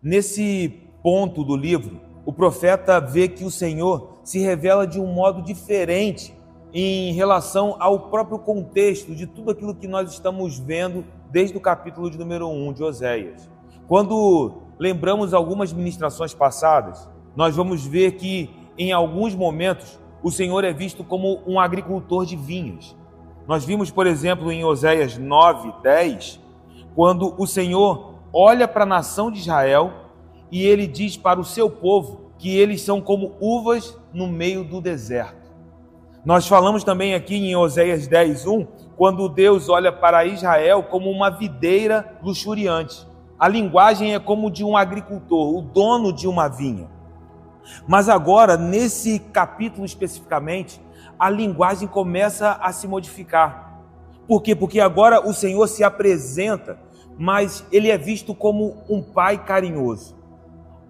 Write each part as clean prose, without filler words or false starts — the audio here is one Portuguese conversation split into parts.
Nesse ponto do livro, o profeta vê que o Senhor se revela de um modo diferente em relação ao próprio contexto de tudo aquilo que nós estamos vendo desde o capítulo de número 1 de Oséias. Quando lembramos algumas ministrações passadas, nós vamos ver que em alguns momentos o Senhor é visto como um agricultor de vinhas. Nós vimos, por exemplo, em Oséias 9:10, quando o Senhor olha para a nação de Israel e ele diz para o seu povo que eles são como uvas no meio do deserto. Nós falamos também aqui em Oséias 10:1, quando Deus olha para Israel como uma videira luxuriante. A linguagem é como de um agricultor, o dono de uma vinha. Mas agora, nesse capítulo especificamente, a linguagem começa a se modificar. Por quê? Porque agora o Senhor se apresenta, mas ele é visto como um pai carinhoso.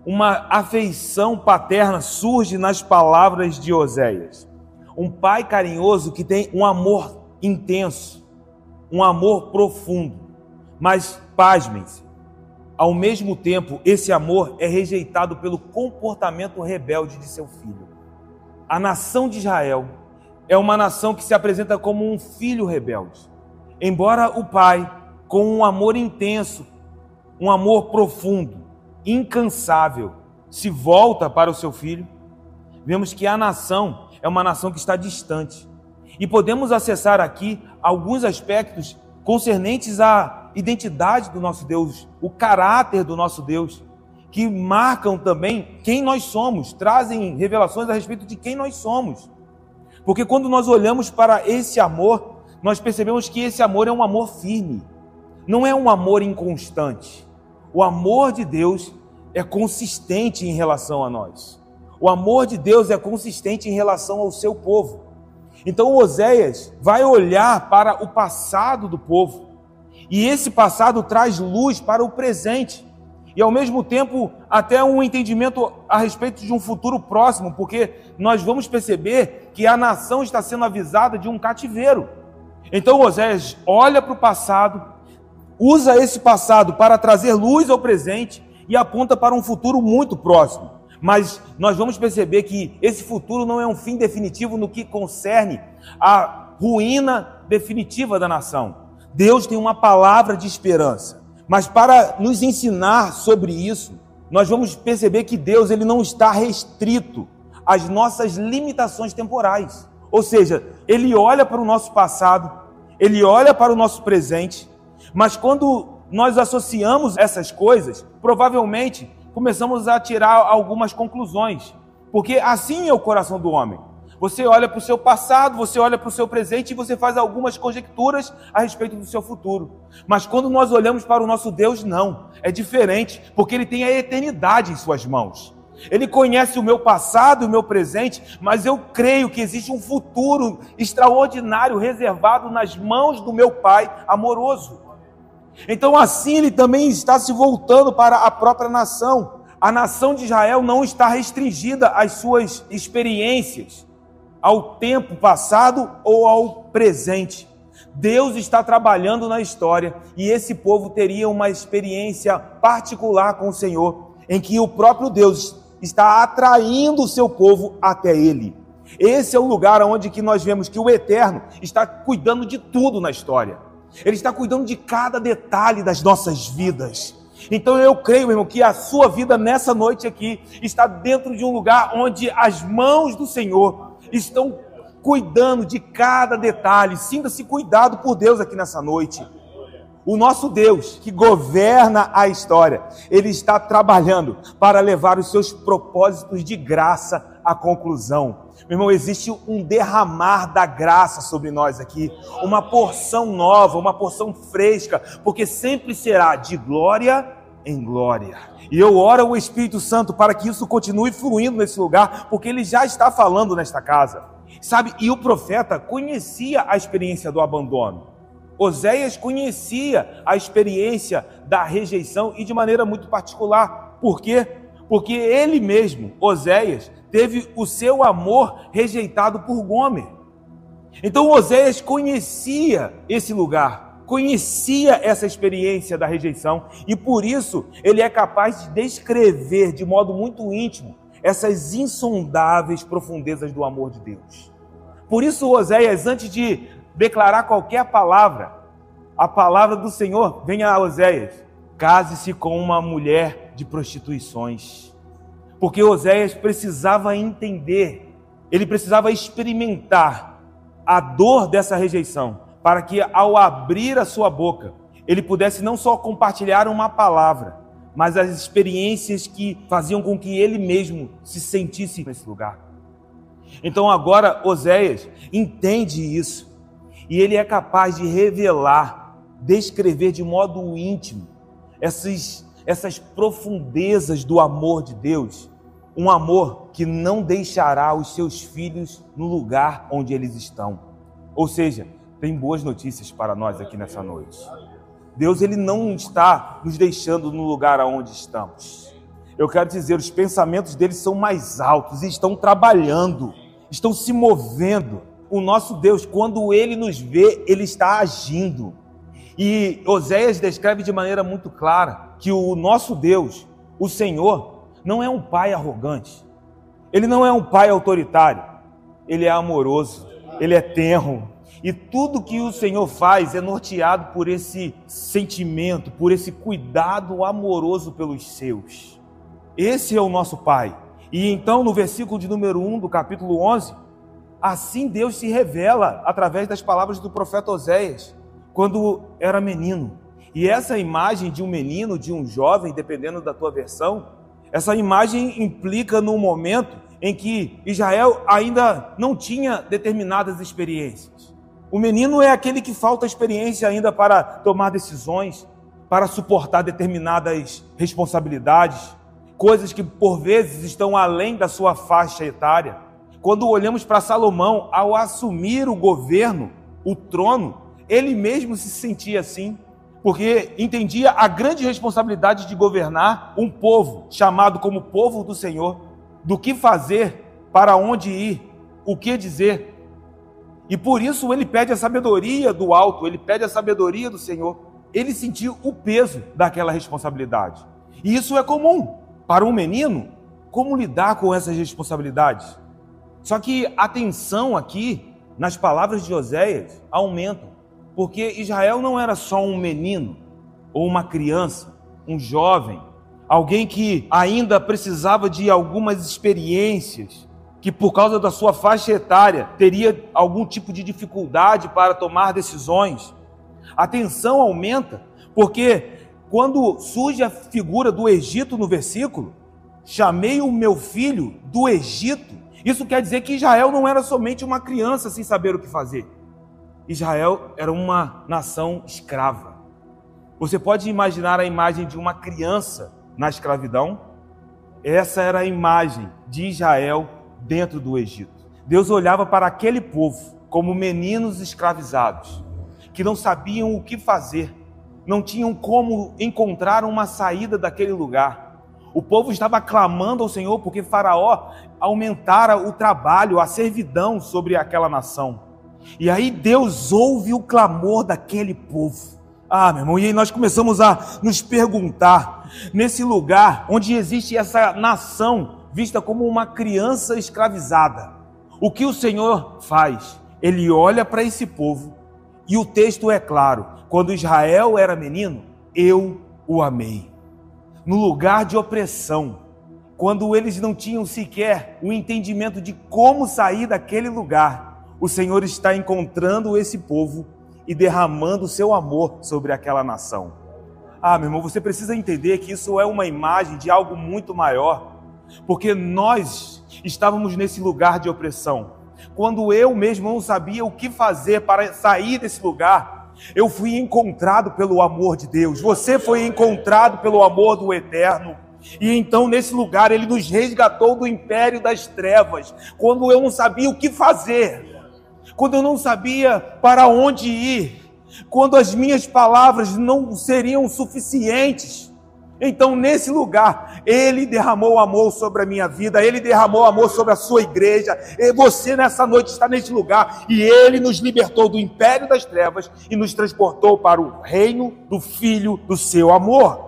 Uma afeição paterna surge nas palavras de Oséias. Um pai carinhoso que tem um amor intenso, um amor profundo. Mas, pasmem-se, ao mesmo tempo, esse amor é rejeitado pelo comportamento rebelde de seu filho. A nação de Israel é uma nação que se apresenta como um filho rebelde. Embora o pai, com um amor intenso, um amor profundo, incansável, se volta para o seu filho, vemos que a nação é uma nação que está distante. E podemos acessar aqui alguns aspectos concernentes à identidade do nosso Deus, o caráter do nosso Deus, que marcam também quem nós somos, trazem revelações a respeito de quem nós somos. Porque quando nós olhamos para esse amor, nós percebemos que esse amor é um amor firme, não é um amor inconstante. O amor de Deus é consistente em relação a nós. O amor de Deus é consistente em relação ao seu povo. Então Oséias vai olhar para o passado do povo, e esse passado traz luz para o presente, e ao mesmo tempo até um entendimento a respeito de um futuro próximo, porque nós vamos perceber que a nação está sendo avisada de um cativeiro. Então Oséias olha para o passado, usa esse passado para trazer luz ao presente e aponta para um futuro muito próximo. Mas nós vamos perceber que esse futuro não é um fim definitivo no que concerne a ruína definitiva da nação. Deus tem uma palavra de esperança. Mas para nos ensinar sobre isso, nós vamos perceber que Deus ele não está restrito às nossas limitações temporais. Ou seja, Ele olha para o nosso passado, Ele olha para o nosso presente, mas quando nós associamos essas coisas, provavelmente começamos a tirar algumas conclusões, porque assim é o coração do homem. Você olha para o seu passado, você olha para o seu presente e você faz algumas conjecturas a respeito do seu futuro. Mas quando nós olhamos para o nosso Deus, não, é diferente, porque Ele tem a eternidade em suas mãos. Ele conhece o meu passado e o meu presente, mas eu creio que existe um futuro extraordinário reservado nas mãos do meu Pai amoroso. Então assim Ele também está se voltando para a própria nação. A nação de Israel não está restringida às suas experiências, ao tempo passado ou ao presente. Deus está trabalhando na história e esse povo teria uma experiência particular com o Senhor, em que o próprio Deus está atraindo o seu povo até Ele. Esse é o lugar onde que nós vemos que o Eterno está cuidando de tudo na história. Ele está cuidando de cada detalhe das nossas vidas. Então eu creio, meu irmão, que a sua vida nessa noite aqui está dentro de um lugar onde as mãos do Senhor estão cuidando de cada detalhe. Sinta-se cuidado por Deus aqui nessa noite. O nosso Deus, que governa a história, Ele está trabalhando para levar os seus propósitos de graça à conclusão. Meu irmão, existe um derramar da graça sobre nós aqui, uma porção nova, uma porção fresca, porque sempre será de glória em glória. E eu oro ao Espírito Santo para que isso continue fluindo nesse lugar, porque Ele já está falando nesta casa. Sabe, e o profeta conhecia a experiência do abandono. Oséias conhecia a experiência da rejeição e de maneira muito particular. Por quê? Porque ele mesmo, Oséias, teve o seu amor rejeitado por Gomer. Então Oséias conhecia esse lugar. conhecia essa experiência da rejeição e por isso ele é capaz de descrever de modo muito íntimo essas insondáveis profundezas do amor de Deus. Por isso Oséias, antes de declarar qualquer palavra, a palavra do Senhor vem a Oséias: case-se com uma mulher de prostituições. Porque Oséias precisava entender, ele precisava experimentar a dor dessa rejeição, para que ao abrir a sua boca, ele pudesse não só compartilhar uma palavra, mas as experiências que faziam com que ele mesmo se sentisse nesse lugar. Então agora Oséias entende isso, e ele é capaz de revelar, descrever de modo íntimo essas profundezas do amor de Deus, um amor que não deixará os seus filhos no lugar onde eles estão. Ou seja, tem boas notícias para nós aqui nessa noite. Deus, ele não está nos deixando no lugar aonde estamos. Eu quero dizer, os pensamentos dele são mais altos e estão trabalhando, estão se movendo. O nosso Deus, quando ele nos vê, ele está agindo. E Oséias descreve de maneira muito clara que o nosso Deus, o Senhor, não é um pai arrogante. Ele não é um pai autoritário. Ele é amoroso, ele é tenro. E tudo que o Senhor faz é norteado por esse sentimento, por esse cuidado amoroso pelos seus. Esse é o nosso Pai. E então, no versículo de número 1 do capítulo 11, assim Deus se revela através das palavras do profeta Oséias, quando era menino. E essa imagem de um menino, de um jovem, dependendo da tua versão, essa imagem implica num momento em que Israel ainda não tinha determinadas experiências. O menino é aquele que falta experiência ainda para tomar decisões, para suportar determinadas responsabilidades, coisas que por vezes estão além da sua faixa etária. Quando olhamos para Salomão, ao assumir o governo, o trono, ele mesmo se sentia assim, porque entendia a grande responsabilidade de governar um povo, chamado como povo do Senhor, do que fazer, para onde ir, o que dizer. E por isso ele pede a sabedoria do alto, ele pede a sabedoria do Senhor. Ele sentiu o peso daquela responsabilidade. E isso é comum para um menino. Como lidar com essas responsabilidades? Só que a tensão aqui, nas palavras de Oséias, aumenta. Porque Israel não era só um menino, ou uma criança, um jovem, alguém que ainda precisava de algumas experiências, que por causa da sua faixa etária teria algum tipo de dificuldade para tomar decisões. A tensão aumenta, porque quando surge a figura do Egito no versículo, chamei o meu filho do Egito, isso quer dizer que Israel não era somente uma criança sem saber o que fazer. Israel era uma nação escrava. Você pode imaginar a imagem de uma criança na escravidão? Essa era a imagem de Israel dentro do Egito. Deus olhava para aquele povo como meninos escravizados, que não sabiam o que fazer, não tinham como encontrar uma saída daquele lugar. O povo estava clamando ao Senhor porque Faraó aumentara o trabalho, a servidão sobre aquela nação. E aí Deus ouve o clamor daquele povo. Meu irmão, e aí nós começamos a nos perguntar, nesse lugar onde existe essa nação vista como uma criança escravizada, o que o Senhor faz? Ele olha para esse povo e o texto é claro: quando Israel era menino, eu o amei. No lugar de opressão, quando eles não tinham sequer o entendimento de como sair daquele lugar, o Senhor está encontrando esse povo e derramando o seu amor sobre aquela nação. Meu irmão, você precisa entender que isso é uma imagem de algo muito maior, porque nós estávamos nesse lugar de opressão. Quando eu mesmo não sabia o que fazer para sair desse lugar, eu fui encontrado pelo amor de Deus. Você foi encontrado pelo amor do Eterno. E então nesse lugar Ele nos resgatou do império das trevas. Quando eu não sabia o que fazer, quando eu não sabia para onde ir, quando as minhas palavras não seriam suficientes, Então, nesse lugar, Ele derramou amor sobre a minha vida, Ele derramou amor sobre a sua igreja, e você nessa noite está neste lugar, e Ele nos libertou do império das trevas e nos transportou para o reino do Filho do seu amor.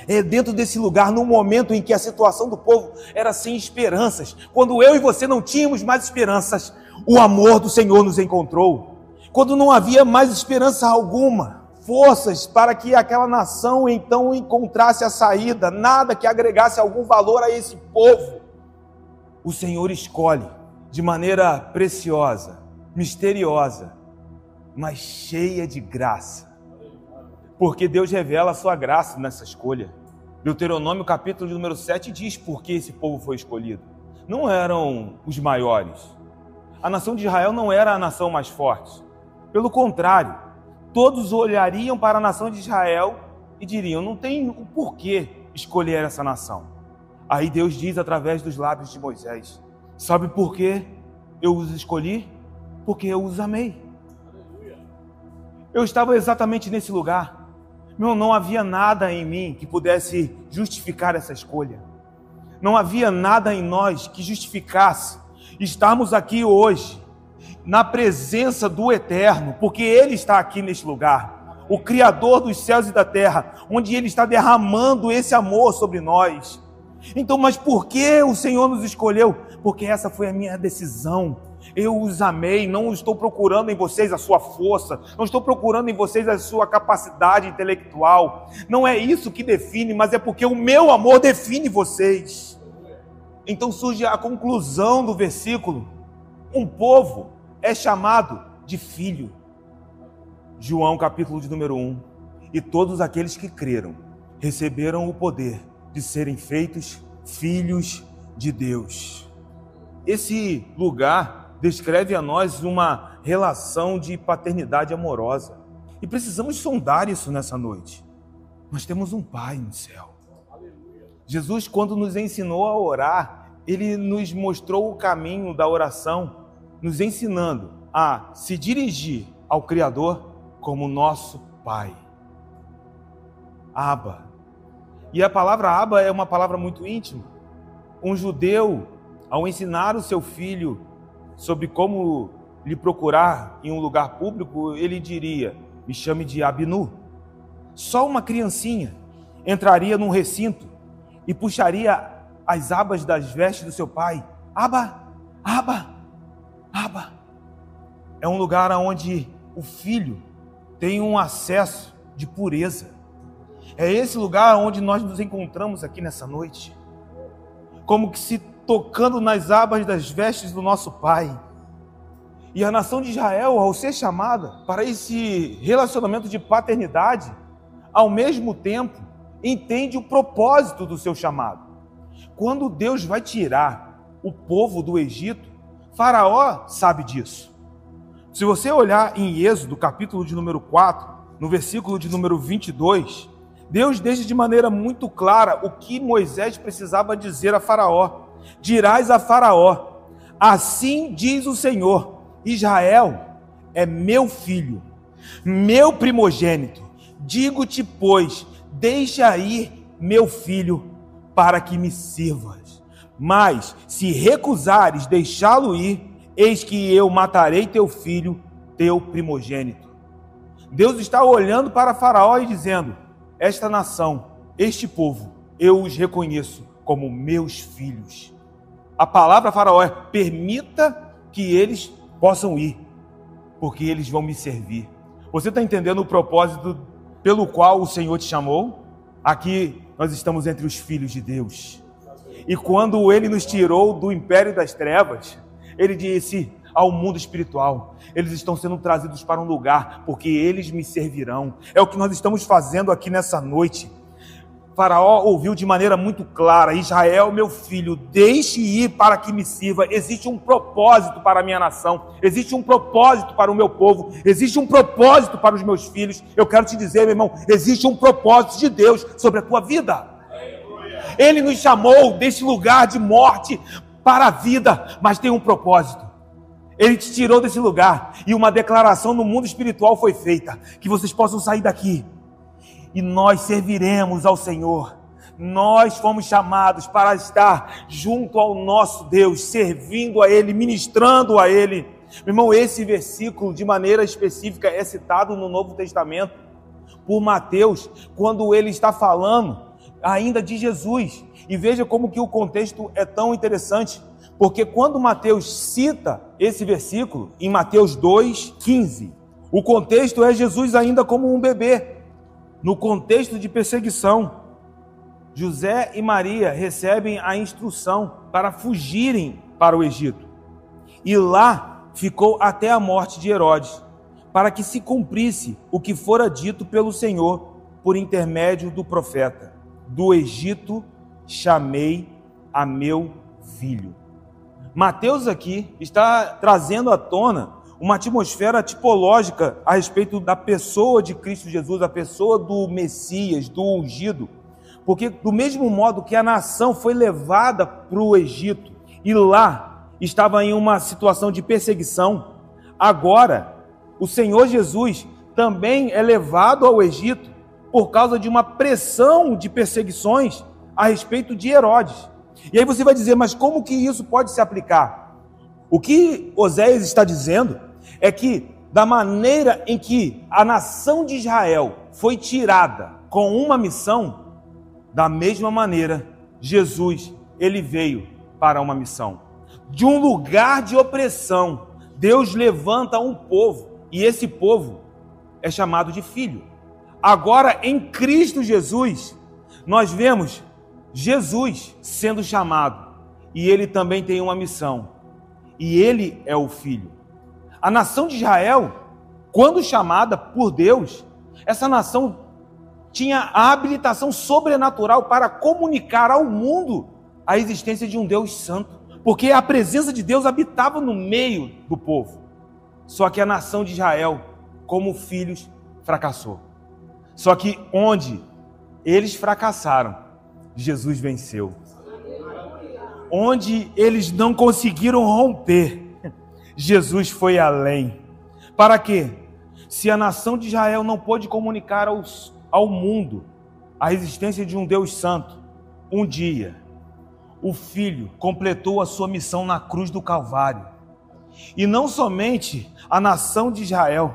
É dentro desse lugar, num momento em que a situação do povo era sem esperanças, quando eu e você não tínhamos mais esperanças, o amor do Senhor nos encontrou. Quando não havia mais esperança alguma, forças para que aquela nação então encontrasse a saída, nada que agregasse algum valor a esse povo, o Senhor escolhe de maneira preciosa, misteriosa, mas cheia de graça, porque Deus revela a sua graça nessa escolha. Deuteronômio capítulo número 7 diz por que esse povo foi escolhido. Não eram os maiores, a nação de Israel não era a nação mais forte, pelo contrário, todos olhariam para a nação de Israel e diriam, não tem o porquê escolher essa nação. Aí Deus diz através dos lábios de Moisés, sabe por que eu os escolhi? Porque eu os amei. Eu estava exatamente nesse lugar. Não havia nada em mim que pudesse justificar essa escolha. Não havia nada em nós que justificasse estarmos aqui hoje, na presença do Eterno, porque Ele está aqui neste lugar, o Criador dos céus e da terra, onde Ele está derramando esse amor sobre nós. Então, mas por que o Senhor nos escolheu? Porque essa foi a minha decisão. Eu os amei, não estou procurando em vocês a sua força, não estou procurando em vocês a sua capacidade intelectual. Não é isso que define, mas é porque o meu amor define vocês. Então surge a conclusão do versículo. Um povo é chamado de filho. João capítulo de número 1. E todos aqueles que creram receberam o poder de serem feitos filhos de Deus. Esse lugar descreve a nós uma relação de paternidade amorosa. E precisamos sondar isso nessa noite. Nós temos um Pai no céu. Jesus, quando nos ensinou a orar, Ele nos mostrou o caminho da oração, nos ensinando a se dirigir ao Criador como nosso Pai. Abba. E a palavra Abba é uma palavra muito íntima. Um judeu, ao ensinar o seu filho sobre como lhe procurar em um lugar público, ele diria, me chame de Abinu. Só uma criancinha entraria num recinto e puxaria as abas das vestes do seu pai. Abba, Abba. Abba. É um lugar onde o filho tem um acesso de pureza. É esse lugar onde nós nos encontramos aqui nessa noite. Como que se tocando nas abas das vestes do nosso Pai. E a nação de Israel, ao ser chamada para esse relacionamento de paternidade, ao mesmo tempo, entende o propósito do seu chamado. Quando Deus vai tirar o povo do Egito, Faraó sabe disso. Se você olhar em Êxodo, capítulo de número 4, no versículo de número 22, Deus deixa de maneira muito clara o que Moisés precisava dizer a Faraó. Dirás a Faraó, assim diz o Senhor, Israel é meu filho, meu primogênito. Digo-te, pois, deixa ir meu filho para que me sirvas. Mas, se recusares deixá-lo ir, eis que eu matarei teu filho, teu primogênito. Deus está olhando para Faraó e dizendo, esta nação, este povo, eu os reconheço como meus filhos. A palavra Faraó é, permita que eles possam ir, porque eles vão me servir. Você está entendendo o propósito pelo qual o Senhor te chamou? Aqui nós estamos entre os filhos de Deus. E quando Ele nos tirou do império das trevas, Ele disse ao mundo espiritual, eles estão sendo trazidos para um lugar, porque eles me servirão. É o que nós estamos fazendo aqui nessa noite. Faraó ouviu de maneira muito clara, Israel, meu filho, deixe ir para que me sirva. Existe um propósito para a minha nação, existe um propósito para o meu povo, existe um propósito para os meus filhos. Eu quero te dizer, meu irmão, existe um propósito de Deus sobre a tua vida. Ele nos chamou desse lugar de morte para a vida, mas tem um propósito. Ele te tirou desse lugar e uma declaração no mundo espiritual foi feita, que vocês possam sair daqui e nós serviremos ao Senhor. Nós fomos chamados para estar junto ao nosso Deus, servindo a Ele, ministrando a Ele. Meu irmão, esse versículo de maneira específica é citado no Novo Testamento por Mateus, quando ele está falando ainda de Jesus. E veja como que o contexto é tão interessante, porque quando Mateus cita esse versículo, em Mateus 2,15, o contexto é Jesus ainda como um bebê, no contexto de perseguição. José e Maria recebem a instrução para fugirem para o Egito. E lá ficou até a morte de Herodes, para que se cumprisse o que fora dito pelo Senhor por intermédio do profeta: do Egito chamei a meu filho. Mateus aqui está trazendo à tona uma atmosfera tipológica a respeito da pessoa de Cristo Jesus, a pessoa do Messias, do ungido. Porque do mesmo modo que a nação foi levada para o Egito e lá estava em uma situação de perseguição, agora o Senhor Jesus também é levado ao Egito por causa de uma pressão de perseguições a respeito de Herodes. E aí você vai dizer, mas como que isso pode se aplicar? O que Oséias está dizendo é que da maneira em que a nação de Israel foi tirada com uma missão, da mesma maneira, Jesus, ele veio para uma missão. De um lugar de opressão, Deus levanta um povo, e esse povo é chamado de filho. Agora, em Cristo Jesus, nós vemos Jesus sendo chamado, e ele também tem uma missão, e ele é o filho. A nação de Israel, quando chamada por Deus, essa nação tinha a habilitação sobrenatural para comunicar ao mundo a existência de um Deus santo, porque a presença de Deus habitava no meio do povo. Só que a nação de Israel, como filhos, fracassou. Só que onde eles fracassaram, Jesus venceu. Onde eles não conseguiram romper, Jesus foi além. Para quê? Se a nação de Israel não pôde comunicar ao mundo a existência de um Deus santo, um dia o Filho completou a sua missão na cruz do Calvário. E não somente a nação de Israel,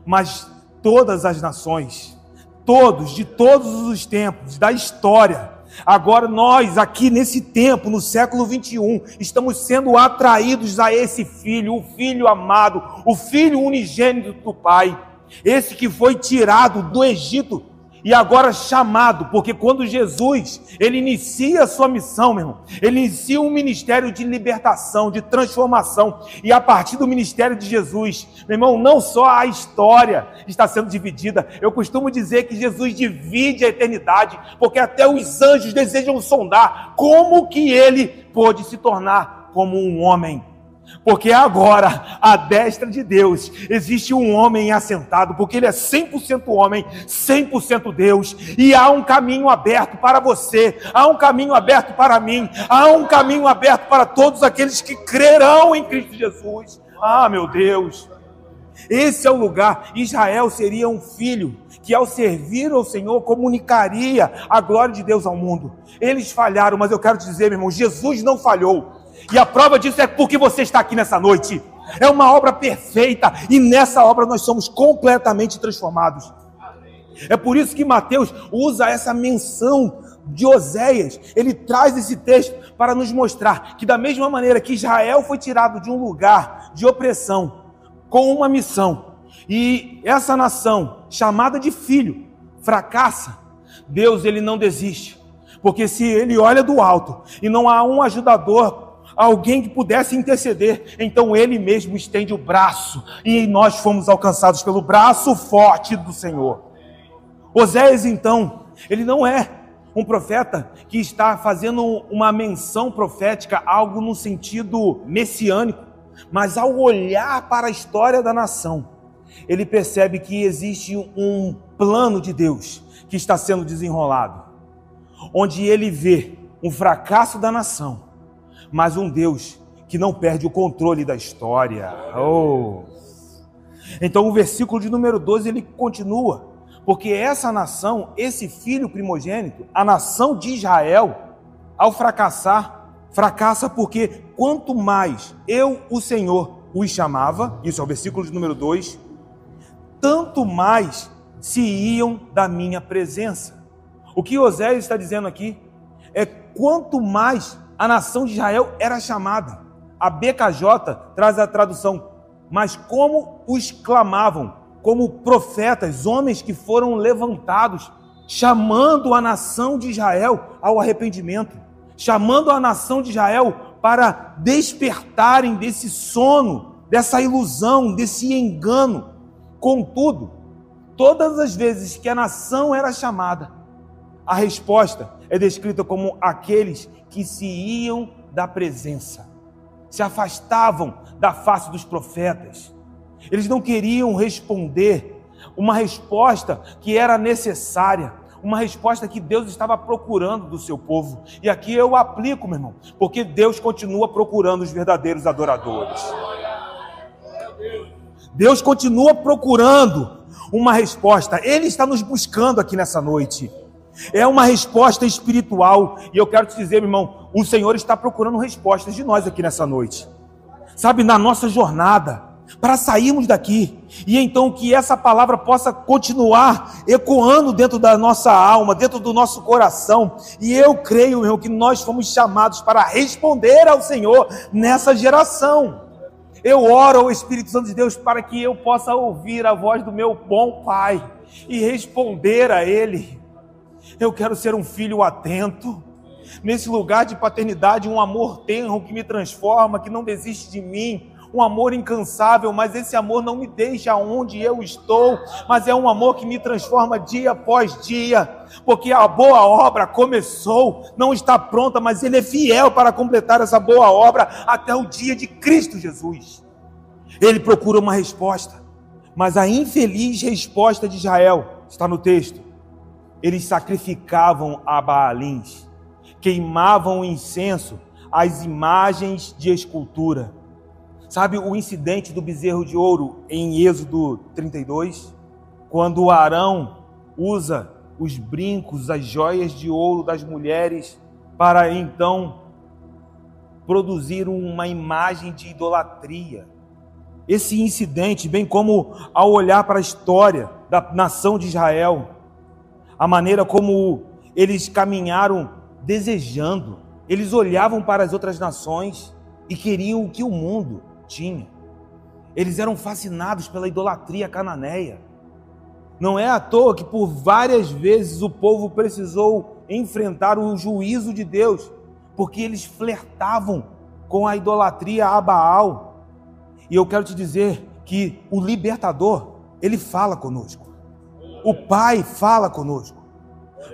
mas todas as nações, todos, de todos os tempos da história. Agora nós aqui nesse tempo, no século 21, estamos sendo atraídos a esse Filho, o Filho amado, o Filho unigênito do Pai, esse que foi tirado do Egito e agora chamado, porque quando Jesus, ele inicia a sua missão, meu irmão, ele inicia um ministério de libertação, de transformação, e a partir do ministério de Jesus, meu irmão, não só a história está sendo dividida, eu costumo dizer que Jesus divide a eternidade, porque até os anjos desejam sondar como que ele pôde se tornar como um homem. Porque agora, à destra de Deus, existe um homem assentado, porque ele é 100% homem, 100% Deus, e há um caminho aberto para você, há um caminho aberto para mim, há um caminho aberto para todos aqueles que crerão em Cristo Jesus. Ah, meu Deus! Esse é o lugar. Israel seria um filho que, ao servir ao Senhor, comunicaria a glória de Deus ao mundo. Eles falharam, mas eu quero te dizer, meu irmão, Jesus não falhou. E a prova disso é porque você está aqui nessa noite. É uma obra perfeita, e nessa obra nós somos completamente transformados. É por isso que Mateus usa essa menção de Oséias. Ele traz esse texto para nos mostrar que da mesma maneira que Israel foi tirado de um lugar de opressão com uma missão, e essa nação chamada de filho fracassa, Deus, ele não desiste. Porque se ele olha do alto e não há um ajudador, alguém que pudesse interceder, então ele mesmo estende o braço, e nós fomos alcançados pelo braço forte do Senhor. Oséias, então, ele não é um profeta que está fazendo uma menção profética, algo no sentido messiânico, mas ao olhar para a história da nação, ele percebe que existe um plano de Deus que está sendo desenrolado, onde ele vê um fracasso da nação, mas um Deus que não perde o controle da história. Então o versículo de número 12, ele continua Porque essa nação, esse filho primogênito, a nação de Israel, ao fracassar, fracassa porque quanto mais eu, o Senhor, os chamava, isso é o versículo de número 2, tanto mais se iam da minha presença. O que Oséias está dizendo aqui é quanto mais a nação de Israel era chamada. A BKJ traz a tradução, mas como os clamavam, como profetas, homens que foram levantados, chamando a nação de Israel ao arrependimento, chamando a nação de Israel para despertarem desse sono, dessa ilusão, desse engano. Contudo, todas as vezes que a nação era chamada, a resposta é descrita como aqueles que se iam da presença, se afastavam da face dos profetas. Eles não queriam responder uma resposta que era necessária, uma resposta que Deus estava procurando do seu povo. E aqui eu aplico, meu irmão, porque Deus continua procurando os verdadeiros adoradores. Deus continua procurando uma resposta. Ele está nos buscando aqui nessa noite. É uma resposta espiritual. E eu quero te dizer, meu irmão, o Senhor está procurando respostas de nós aqui nessa noite. Sabe, na nossa jornada, para sairmos daqui. E então que essa palavra possa continuar ecoando dentro da nossa alma, dentro do nosso coração. E eu creio, meu irmão, que nós fomos chamados para responder ao Senhor nessa geração. Eu oro ao Espírito Santo de Deus para que eu possa ouvir a voz do meu bom Pai e responder a Ele. Eu quero ser um filho atento, nesse lugar de paternidade, um amor tenro que me transforma, que não desiste de mim, um amor incansável, mas esse amor não me deixa onde eu estou, mas é um amor que me transforma dia após dia, porque a boa obra começou, não está pronta, mas Ele é fiel para completar essa boa obra até o dia de Cristo Jesus. Ele procura uma resposta, mas a infeliz resposta de Israel está no texto. Eles sacrificavam a Baalins, queimavam incenso às imagens de escultura. Sabe o incidente do bezerro de ouro em Êxodo 32? Quando Arão usa os brincos, as joias de ouro das mulheres para então produzir uma imagem de idolatria. Esse incidente, bem como ao olhar para a história da nação de Israel, a maneira como eles caminharam desejando, eles olhavam para as outras nações e queriam o que o mundo tinha. Eles eram fascinados pela idolatria cananeia. Não é à toa que por várias vezes o povo precisou enfrentar o juízo de Deus, porque eles flertavam com a idolatria a Baal. E eu quero te dizer que o libertador, ele fala conosco. O Pai fala conosco.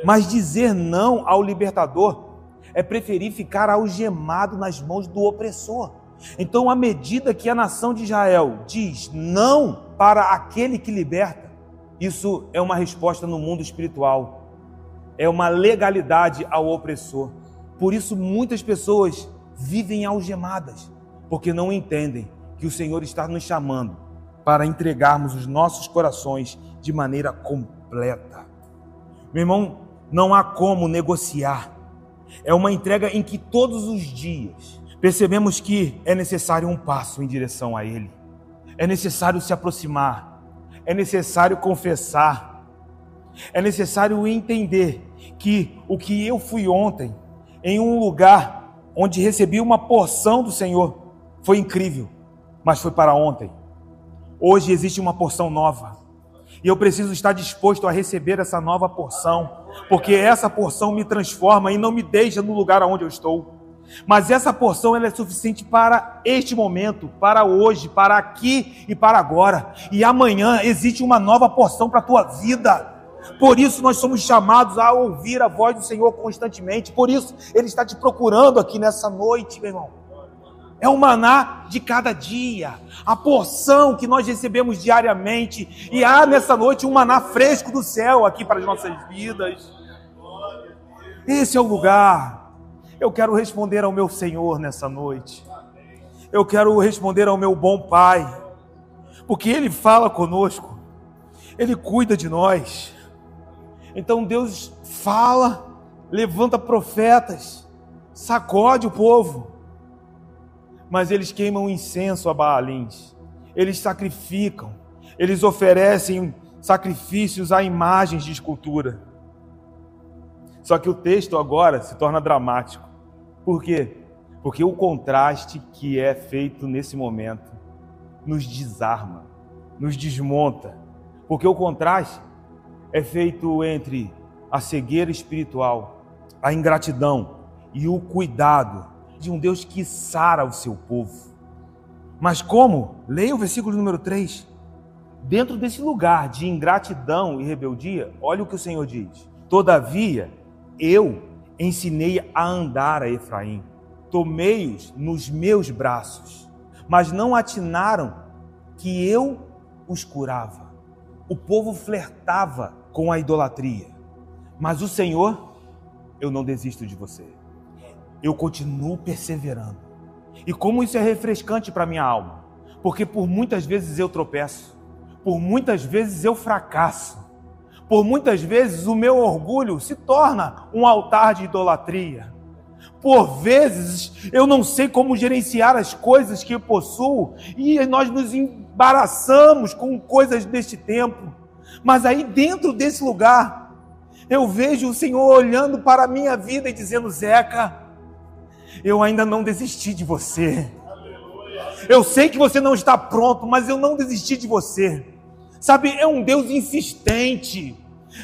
Mas dizer não ao libertador é preferir ficar algemado nas mãos do opressor. Então, à medida que a nação de Israel diz não para aquele que liberta, isso é uma resposta no mundo espiritual. É uma legalidade ao opressor. Por isso, muitas pessoas vivem algemadas, porque não entendem que o Senhor está nos chamando para entregarmos os nossos corações de maneira completa. Meu irmão, não há como negociar. É uma entrega em que todos os dias percebemos que é necessário um passo em direção a Ele. É necessário se aproximar. É necessário confessar. É necessário entender que o que eu fui ontem, em um lugar onde recebi uma porção do Senhor, foi incrível, mas foi para ontem. Hoje existe uma porção nova. E eu preciso estar disposto a receber essa nova porção, porque essa porção me transforma e não me deixa no lugar onde eu estou. Mas essa porção ela é suficiente para este momento, para hoje, para aqui e para agora. E amanhã existe uma nova porção para a tua vida. Por isso nós somos chamados a ouvir a voz do Senhor constantemente. Por isso Ele está te procurando aqui nessa noite, meu irmão. É o maná de cada dia, a porção que nós recebemos diariamente. E há nessa noite um maná fresco do céu aqui para as nossas vidas. Esse é o lugar. Eu quero responder ao meu Senhor nessa noite. Eu quero responder ao meu bom Pai, porque Ele fala conosco. Ele cuida de nós. Então Deus fala, levanta profetas, sacode o povo, mas eles queimam incenso a Baalins, eles sacrificam, eles oferecem sacrifícios a imagens de escultura. Só que o texto agora se torna dramático. Por quê? Porque o contraste que é feito nesse momento nos desarma, nos desmonta. Porque o contraste é feito entre a cegueira espiritual, a ingratidão e o cuidado de um Deus que sara o seu povo. Mas como? Leia o versículo número 3. Dentro desse lugar de ingratidão e rebeldia, olha o que o Senhor diz. Todavia, eu ensinei a andar a Efraim, tomei-os nos meus braços, mas não atinaram que eu os curava. O povo flertava com a idolatria, mas o Senhor, eu não desisto de você. Eu continuo perseverando. E como isso é refrescante para minha alma, porque por muitas vezes eu tropeço, por muitas vezes eu fracasso, por muitas vezes o meu orgulho se torna um altar de idolatria. Por vezes eu não sei como gerenciar as coisas que eu possuo e nós nos embaraçamos com coisas deste tempo. Mas aí dentro desse lugar eu vejo o Senhor olhando para a minha vida e dizendo: Zeca, eu ainda não desisti de você. Eu sei que você não está pronto, mas eu não desisti de você. Sabe, é um Deus insistente.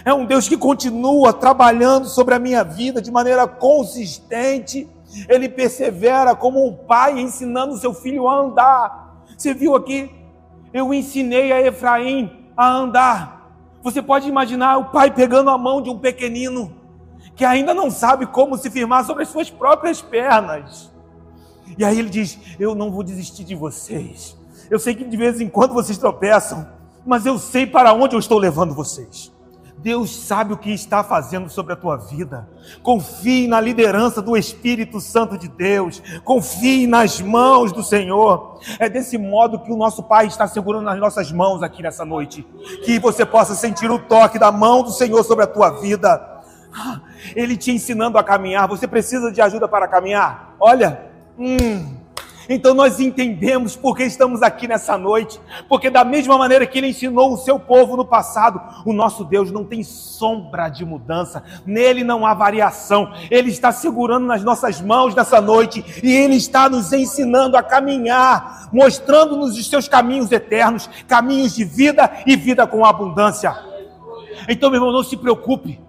É um Deus que continua trabalhando sobre a minha vida de maneira consistente. Ele persevera como um pai ensinando o seu filho a andar. Você viu aqui? Eu ensinei a Efraim a andar. Você pode imaginar o pai pegando a mão de um pequenino que ainda não sabe como se firmar sobre as suas próprias pernas. E aí ele diz: eu não vou desistir de vocês. Eu sei que de vez em quando vocês tropeçam, mas eu sei para onde eu estou levando vocês. Deus sabe o que está fazendo sobre a tua vida. Confie na liderança do Espírito Santo de Deus. Confie nas mãos do Senhor. É desse modo que o nosso Pai está segurando nas nossas mãos aqui nessa noite. Que você possa sentir o toque da mão do Senhor sobre a tua vida. Ele te ensinando a caminhar. Você precisa de ajuda para caminhar? Olha, então nós entendemos porque estamos aqui nessa noite, porque da mesma maneira que Ele ensinou o seu povo no passado, o nosso Deus não tem sombra de mudança, nele não há variação. Ele está segurando nas nossas mãos nessa noite e Ele está nos ensinando a caminhar, mostrando-nos os seus caminhos eternos, caminhos de vida e vida com abundância. Então, meu irmão, não se preocupe.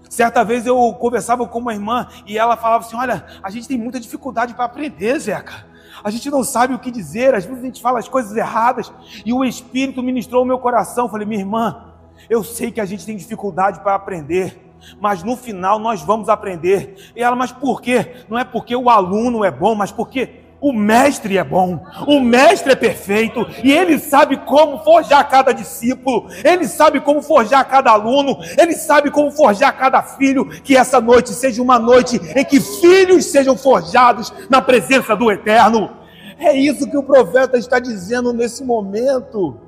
Certa vez eu conversava com uma irmã e ela falava assim: olha, a gente tem muita dificuldade para aprender, Zeca. A gente não sabe o que dizer, às vezes a gente fala as coisas erradas. E o Espírito ministrou o meu coração. Eu falei: minha irmã, eu sei que a gente tem dificuldade para aprender, mas no final nós vamos aprender. E ela: mas por quê? Não é porque o aluno é bom, mas porque o mestre é bom, o mestre é perfeito, e ele sabe como forjar cada discípulo, ele sabe como forjar cada aluno, ele sabe como forjar cada filho. Que essa noite seja uma noite em que filhos sejam forjados na presença do Eterno. É isso que o profeta está dizendo nesse momento.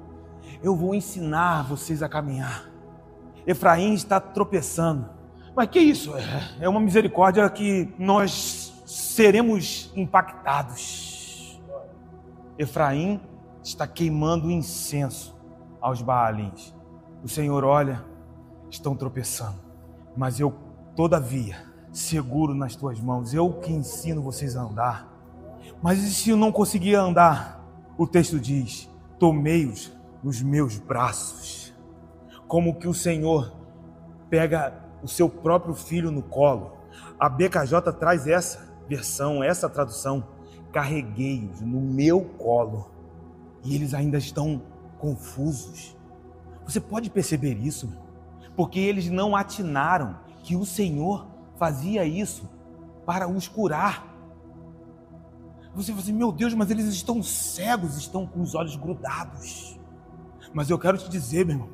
Eu vou ensinar vocês a caminhar. Efraim está tropeçando, mas que isso? É uma misericórdia que nós seremos impactados. Efraim está queimando incenso aos Baalins. O Senhor olha, estão tropeçando, mas eu, todavia, seguro nas tuas mãos. Eu que ensino vocês a andar. Mas e se eu não conseguir andar? O texto diz: tomei-os nos meus braços. Como que o Senhor pega o seu próprio filho no colo. A BKJ traz essa versão, essa tradução: carreguei-os no meu colo. E eles ainda estão confusos. Você pode perceber isso? Porque eles não atinaram que o Senhor fazia isso para os curar. Você fala assim: meu Deus, mas eles estão cegos, estão com os olhos grudados. Mas eu quero te dizer, meu irmão,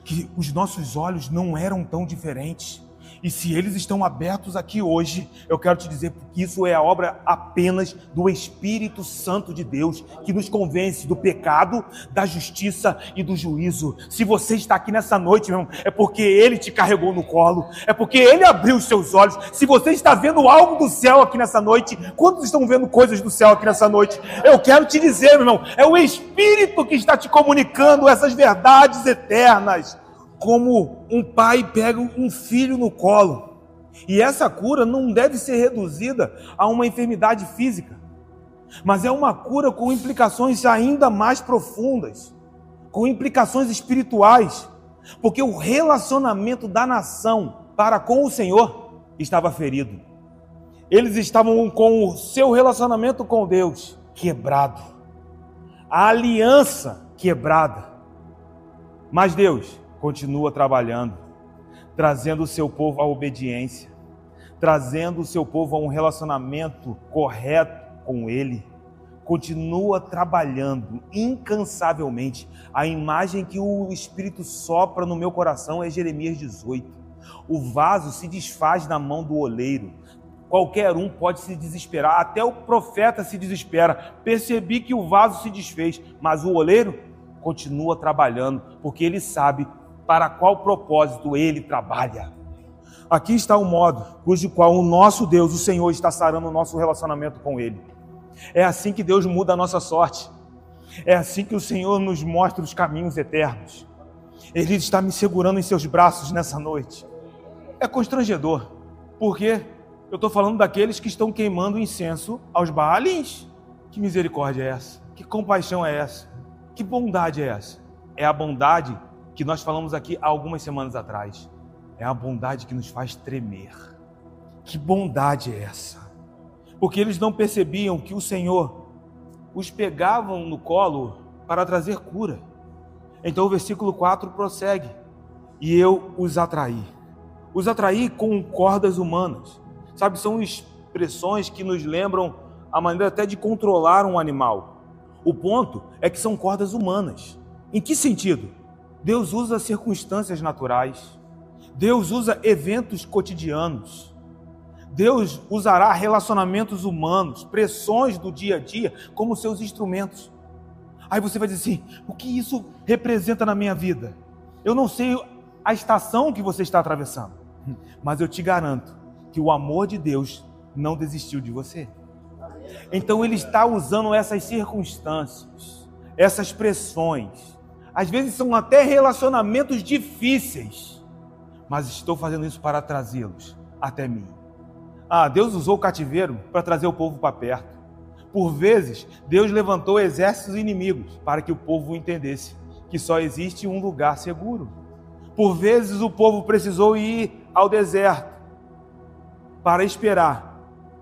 que os nossos olhos não eram tão diferentes. E se eles estão abertos aqui hoje, eu quero te dizer que isso é a obra apenas do Espírito Santo de Deus, que nos convence do pecado, da justiça e do juízo. Se você está aqui nessa noite, meu irmão, é porque Ele te carregou no colo, é porque Ele abriu os seus olhos. Se você está vendo algo do céu aqui nessa noite, quantos estão vendo coisas do céu aqui nessa noite? Eu quero te dizer, meu irmão, é o Espírito que está te comunicando essas verdades eternas. Como um pai pega um filho no colo. E essa cura não deve ser reduzida a uma enfermidade física, mas é uma cura com implicações ainda mais profundas, com implicações espirituais, porque o relacionamento da nação para com o Senhor estava ferido. Eles estavam com o seu relacionamento com Deus quebrado, a aliança quebrada. Mas Deus continua trabalhando, trazendo o seu povo à obediência, trazendo o seu povo a um relacionamento correto com Ele. Continua trabalhando incansavelmente. A imagem que o Espírito sopra no meu coração é Jeremias 18. O vaso se desfaz na mão do oleiro. Qualquer um pode se desesperar, até o profeta se desespera. Percebi que o vaso se desfez, mas o oleiro continua trabalhando, porque ele sabe para qual propósito ele trabalha. Aqui está o modo cujo qual o nosso Deus, o Senhor, está sarando o nosso relacionamento com Ele. É assim que Deus muda a nossa sorte. É assim que o Senhor nos mostra os caminhos eternos. Ele está me segurando em seus braços nessa noite. É constrangedor, porque eu estou falando daqueles que estão queimando incenso aos Baalins. Que misericórdia é essa? Que compaixão é essa? Que bondade é essa? É a bondade que nós falamos aqui há algumas semanas atrás. É a bondade que nos faz tremer. Que bondade é essa? Porque eles não percebiam que o Senhor os pegava no colo para trazer cura. Então o versículo 4 prossegue. E eu os atraí. Os atraí com cordas humanas. Sabe, são expressões que nos lembram a maneira até de controlar um animal. O ponto é que são cordas humanas. Em que sentido? Deus usa circunstâncias naturais. Deus usa eventos cotidianos. Deus usará relacionamentos humanos, pressões do dia a dia como seus instrumentos. Aí você vai dizer assim, o que isso representa na minha vida? Eu não sei a estação que você está atravessando, mas eu te garanto que o amor de Deus não desistiu de você. Então Ele está usando essas circunstâncias, essas pressões. Às vezes são até relacionamentos difíceis, mas estou fazendo isso para trazê-los até mim. Deus usou o cativeiro para trazer o povo para perto. Por vezes, Deus levantou exércitos inimigos para que o povo entendesse que só existe um lugar seguro. Por vezes, o povo precisou ir ao deserto para esperar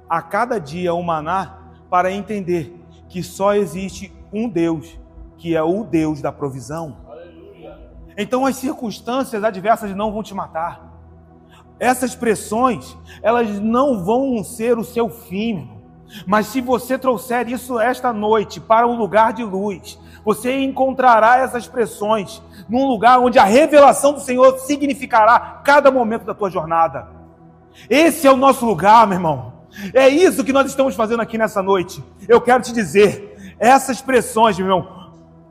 a cada dia o maná, para entender que só existe um Deus, que é o Deus da provisão. Então as circunstâncias adversas não vão te matar. Essas pressões, elas não vão ser o seu fim. Mas se você trouxer isso esta noite para um lugar de luz, você encontrará essas pressões num lugar onde a revelação do Senhor significará cada momento da tua jornada. Esse é o nosso lugar, meu irmão. É isso que nós estamos fazendo aqui nessa noite. Eu quero te dizer, essas pressões, meu irmão,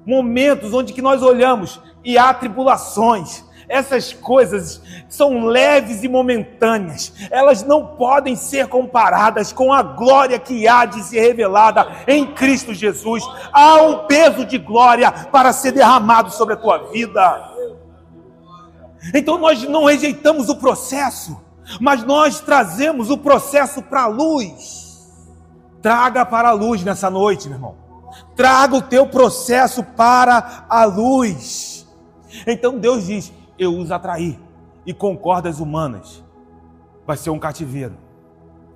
momentos onde que nós olhamos e há tribulações, essas coisas são leves e momentâneas, elas não podem ser comparadas com a glória que há de ser revelada em Cristo Jesus. Há um peso de glória para ser derramado sobre a tua vida. Então nós não rejeitamos o processo, mas nós trazemos o processo para a luz. Traga para a luz nessa noite, meu irmão. Traga o teu processo para a luz. Então Deus diz, eu os atraí, e com cordas humanas vai ser um cativeiro,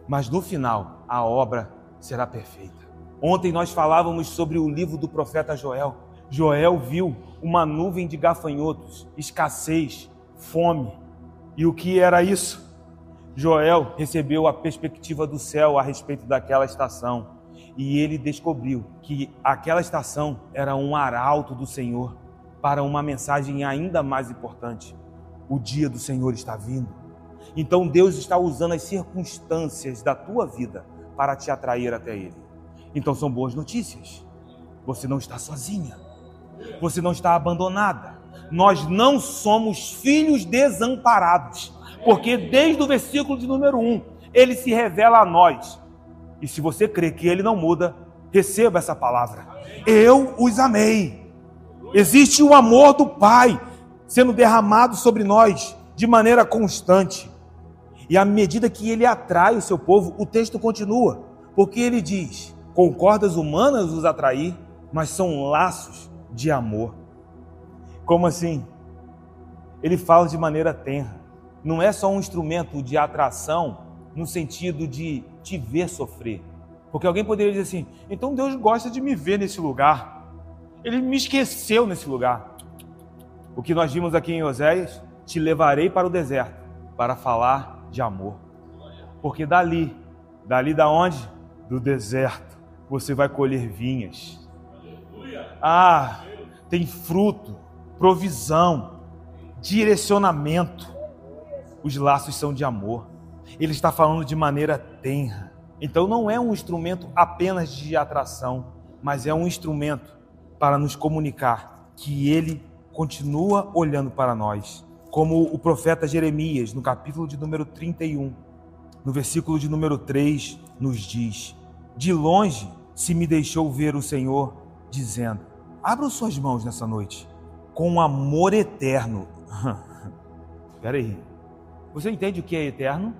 mas no final a obra será perfeita. Ontem nós falávamos sobre o livro do profeta Joel. Joel viu uma nuvem de gafanhotos, escassez, fome. E o que era isso? Joel recebeu a perspectiva do céu a respeito daquela estação, e ele descobriu que aquela estação era um arauto do Senhor para uma mensagem ainda mais importante. O dia do Senhor está vindo. Então Deus está usando as circunstâncias da tua vida para te atrair até Ele. Então são boas notícias. Você não está sozinha. Você não está abandonada. Nós não somos filhos desamparados. Porque desde o versículo de número 1, Ele se revela a nós. E se você crê que Ele não muda, receba essa palavra. Eu os amei. Existe o amor do Pai sendo derramado sobre nós de maneira constante. E à medida que Ele atrai o seu povo, o texto continua. Porque Ele diz, com cordas humanas os atrair, mas são laços de amor. Como assim? Ele fala de maneira tenra. Não é só um instrumento de atração no sentido de te ver sofrer. Porque alguém poderia dizer assim, então Deus gosta de me ver nesse lugar. Ele me esqueceu nesse lugar. O que nós vimos aqui em Oséias, te levarei para o deserto, para falar de amor. Porque dali da onde? Do deserto, você vai colher vinhas. Tem fruto, provisão, direcionamento. Os laços são de amor. Ele está falando de maneira tenra. Então não é um instrumento apenas de atração, mas é um instrumento para nos comunicar que Ele continua olhando para nós. Como o profeta Jeremias, no capítulo de número 31, no versículo de número 3, nos diz: de longe se me deixou ver o Senhor, dizendo, abram suas mãos nessa noite, com amor eterno. Espera aí, você entende o que é eterno?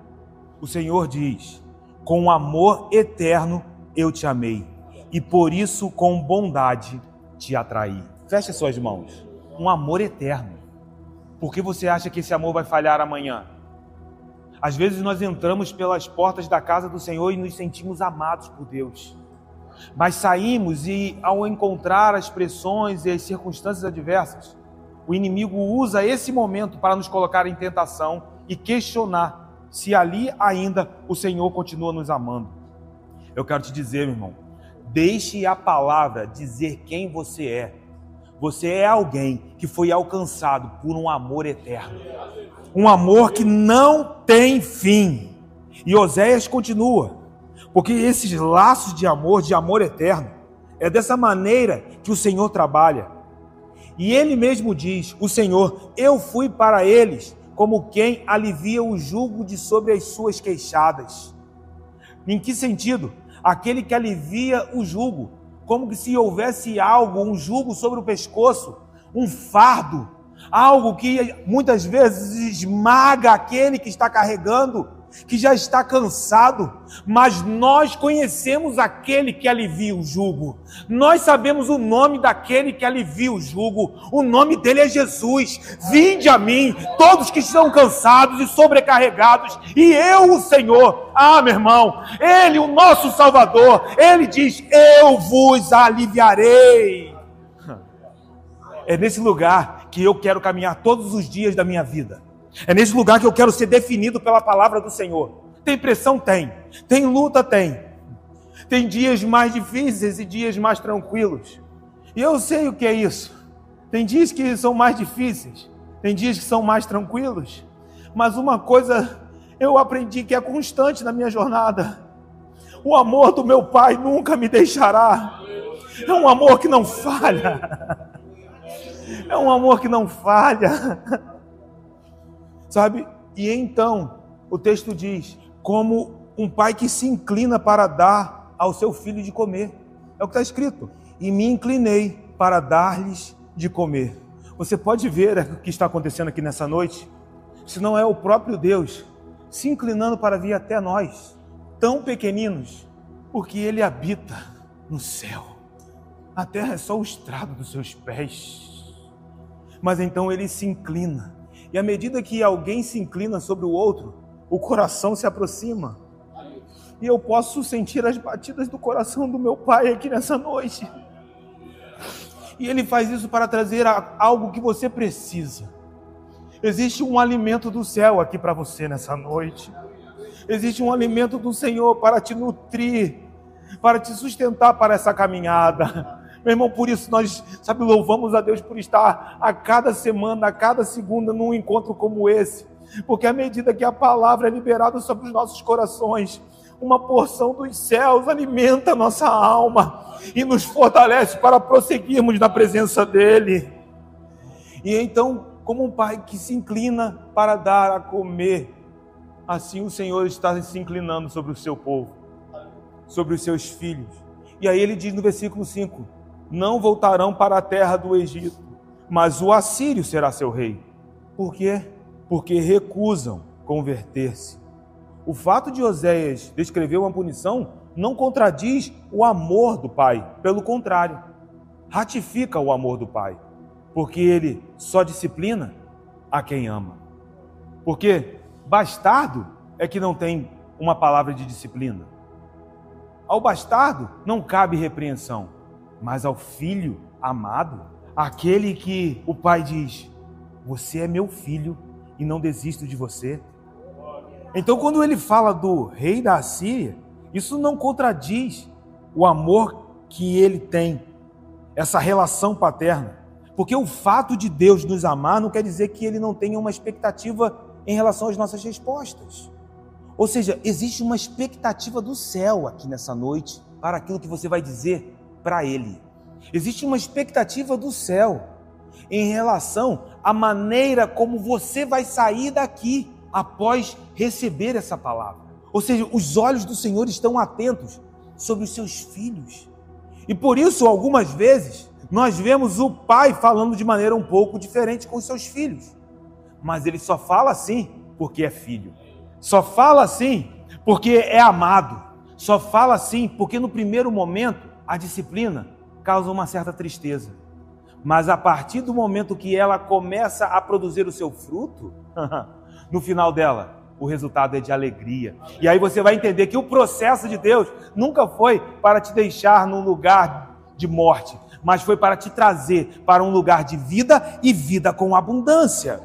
O Senhor diz, com amor eterno eu te amei, e por isso com bondade te atraí. Feche suas mãos. Um amor eterno. Por que você acha que esse amor vai falhar amanhã? Às vezes nós entramos pelas portas da casa do Senhor e nos sentimos amados por Deus. Mas saímos e, ao encontrar as pressões e as circunstâncias adversas, o inimigo usa esse momento para nos colocar em tentação e questionar se ali ainda o Senhor continua nos amando. Eu quero te dizer, meu irmão, deixe a palavra dizer quem você é. Você é alguém que foi alcançado por um amor eterno. Um amor que não tem fim. E Oséias continua, porque esses laços de amor eterno, é dessa maneira que o Senhor trabalha. E Ele mesmo diz, o Senhor, eu fui para eles como quem alivia o jugo de sobre as suas queixadas. Em que sentido? Aquele que alivia o jugo, como que se houvesse algo, um jugo sobre o pescoço, um fardo, algo que muitas vezes esmaga aquele que está carregando, que já está cansado, mas nós conhecemos aquele que alivia o jugo, nós sabemos o nome daquele que alivia o jugo, o nome dele é Jesus. Vinde a mim, todos que estão cansados e sobrecarregados, e eu, o Senhor, meu irmão, Ele, o nosso Salvador, Ele diz, eu vos aliviarei. É nesse lugar que eu quero caminhar todos os dias da minha vida. É nesse lugar que eu quero ser definido pela palavra do Senhor. Tem pressão? Tem. Tem luta? Tem. Tem dias mais difíceis e dias mais tranquilos. E eu sei o que é isso. Tem dias que são mais difíceis. Tem dias que são mais tranquilos. Mas uma coisa eu aprendi que é constante na minha jornada. O amor do meu Pai nunca me deixará. É um amor que não falha. É um amor que não falha. Sabe? E então, o texto diz, como um pai que se inclina para dar ao seu filho de comer. É o que está escrito. E me inclinei para dar-lhes de comer. Você pode ver o que está acontecendo aqui nessa noite? Se não é o próprio Deus se inclinando para vir até nós, tão pequeninos, porque Ele habita no céu. A terra é só o estrado dos seus pés. Mas então Ele se inclina. E à medida que alguém se inclina sobre o outro, o coração se aproxima. E eu posso sentir as batidas do coração do meu Pai aqui nessa noite. E Ele faz isso para trazer algo que você precisa. Existe um alimento do céu aqui para você nessa noite. Existe um alimento do Senhor para te nutrir, para te sustentar para essa caminhada. Meu irmão, por isso nós, louvamos a Deus por estar a cada semana, a cada segunda, num encontro como esse. porque à medida que a palavra é liberada sobre os nossos corações, uma porção dos céus alimenta a nossa alma e nos fortalece para prosseguirmos na presença dEle. E então, como um pai que se inclina para dar a comer, assim o Senhor está se inclinando sobre o seu povo, sobre os seus filhos. E aí ele diz no versículo 5, não voltarão para a terra do Egito, mas o assírio será seu rei. Por quê? Porque recusam converter-se. O fato de Oséias descrever uma punição não contradiz o amor do pai, pelo contrário, ratifica o amor do pai, porque ele só disciplina a quem ama. Porque bastardo é que não tem uma palavra de disciplina. Ao bastardo não cabe repreensão, mas ao filho amado, aquele que o pai diz, você é meu filho e não desisto de você. Então, quando ele fala do rei da Assíria, isso não contradiz o amor que ele tem, essa relação paterna. Porque o fato de Deus nos amar não quer dizer que ele não tenha uma expectativa em relação às nossas respostas. Ou seja, existe uma expectativa do céu aqui nessa noite para aquilo que você vai dizer para ele. Existe uma expectativa do céu em relação à maneira como você vai sair daqui após receber essa palavra. Ou seja, os olhos do Senhor estão atentos sobre os seus filhos. E por isso, algumas vezes, nós vemos o pai falando de maneira um pouco diferente com os seus filhos. Mas ele só fala assim porque é filho. Só fala assim porque é amado. Só fala assim porque no primeiro momento a disciplina causa uma certa tristeza. Mas a partir do momento que ela começa a produzir o seu fruto, no final dela, o resultado é de alegria. E aí você vai entender que o processo de Deus nunca foi para te deixar num lugar de morte, mas foi para te trazer para um lugar de vida e vida com abundância.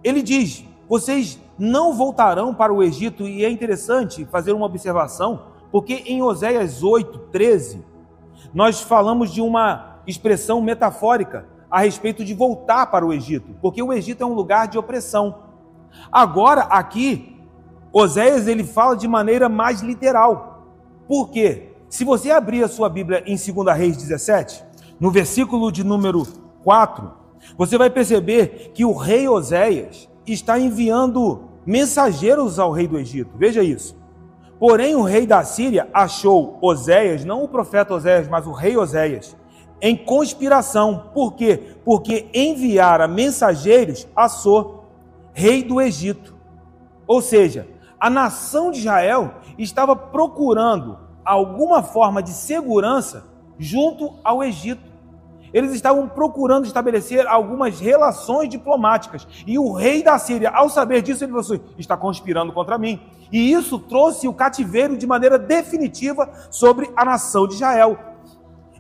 Ele diz, vocês não voltarão para o Egito, e é interessante fazer uma observação, porque em Oséias 8:13, nós falamos de uma expressão metafórica a respeito de voltar para o Egito, porque o Egito é um lugar de opressão. Agora, aqui, Oséias ele fala de maneira mais literal. Por quê? Se você abrir a sua Bíblia em 2 Reis 17, no versículo de número 4, você vai perceber que o rei Oséias está enviando mensageiros ao rei do Egito. Veja isso. Porém, o rei da Síria achou Oséias, não o profeta Oséias, mas o rei Oséias, em conspiração. Por quê? Porque enviara mensageiros a So, rei do Egito. Ou seja, a nação de Israel estava procurando alguma forma de segurança junto ao Egito. Eles estavam procurando estabelecer algumas relações diplomáticas. E o rei da Síria, ao saber disso, ele falou assim, está conspirando contra mim. E isso trouxe o cativeiro de maneira definitiva sobre a nação de Israel.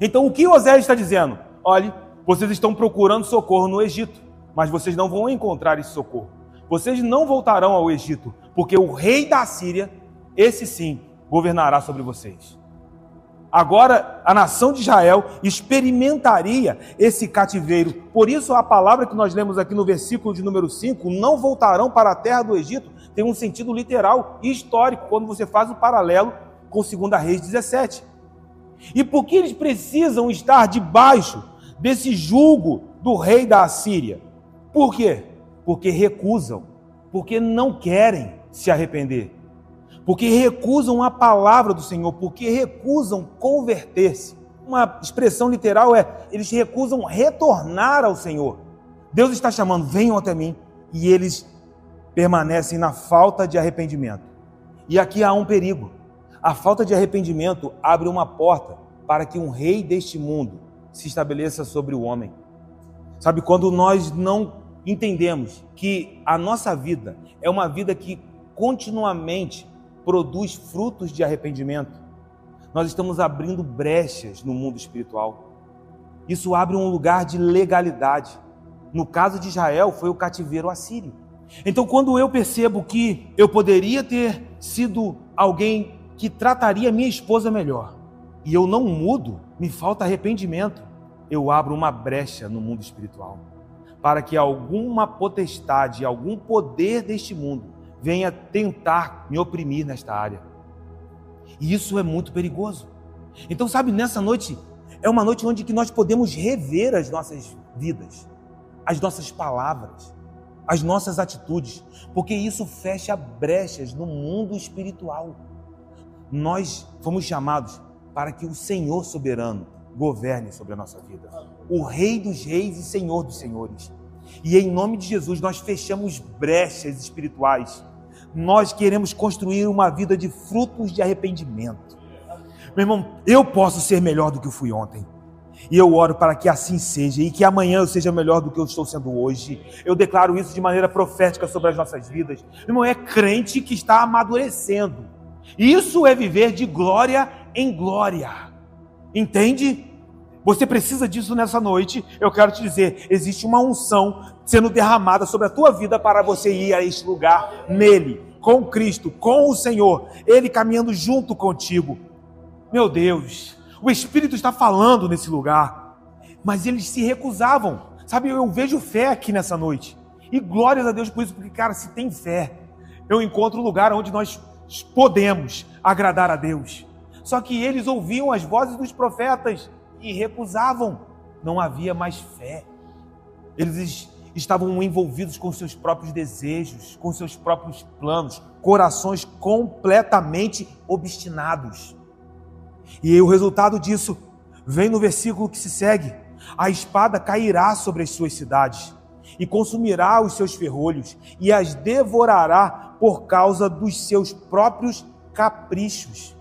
Então o que Oséias está dizendo? Olhe, vocês estão procurando socorro no Egito, mas vocês não vão encontrar esse socorro. Vocês não voltarão ao Egito, porque o rei da Síria, esse sim, governará sobre vocês. Agora, a nação de Israel experimentaria esse cativeiro. Por isso, a palavra que nós lemos aqui no versículo de número 5, não voltarão para a terra do Egito, tem um sentido literal e histórico, quando você faz o paralelo com 2 Reis 17. E por que eles precisam estar debaixo desse jugo do rei da Assíria? Por quê? Porque recusam, porque não querem se arrepender, porque recusam a palavra do Senhor, porque recusam converter-se. Uma expressão literal é, eles recusam retornar ao Senhor. Deus está chamando, venham até mim, e eles permanecem na falta de arrependimento. E aqui há um perigo. A falta de arrependimento abre uma porta para que um rei deste mundo se estabeleça sobre o homem. Sabe, quando nós não entendemos que a nossa vida é uma vida que continuamente produz frutos de arrependimento, nós estamos abrindo brechas no mundo espiritual. Isso abre um lugar de legalidade. No caso de Israel, foi o cativeiro assírio. Então, quando eu percebo que eu poderia ter sido alguém que trataria minha esposa melhor, e eu não mudo, me falta arrependimento, eu abro uma brecha no mundo espiritual, para que alguma potestade, algum poder deste mundo venha tentar me oprimir nesta área. E isso é muito perigoso. Então, sabe, nessa noite, é uma noite onde que nós podemos rever as nossas vidas, as nossas palavras, as nossas atitudes, porque isso fecha brechas no mundo espiritual. Nós fomos chamados para que o Senhor soberano governe sobre a nossa vida, o Rei dos Reis e Senhor dos Senhores. E em nome de Jesus nós fechamos brechas espirituais. Nós queremos construir uma vida de frutos de arrependimento. Meu irmão, eu posso ser melhor do que eu fui ontem. E eu oro para que assim seja, e que amanhã eu seja melhor do que eu estou sendo hoje. Eu declaro isso de maneira profética sobre as nossas vidas. Meu irmão, é crente que está amadurecendo. Isso é viver de glória em glória. Entende? Você precisa disso nessa noite. Eu quero te dizer, existe uma unção sendo derramada sobre a tua vida para você ir a este lugar nele, com Cristo, com o Senhor, Ele caminhando junto contigo. Meu Deus, o Espírito está falando nesse lugar, mas eles se recusavam. Sabe, eu vejo fé aqui nessa noite, e glórias a Deus por isso, porque, cara, se tem fé, eu encontro um lugar onde nós podemos agradar a Deus. Só que eles ouviam as vozes dos profetas e recusavam, não havia mais fé. Eles estavam envolvidos com seus próprios desejos, com seus próprios planos, corações completamente obstinados. E o resultado disso vem no versículo que se segue: a espada cairá sobre as suas cidades e consumirá os seus ferrolhos e as devorará por causa dos seus próprios caprichos.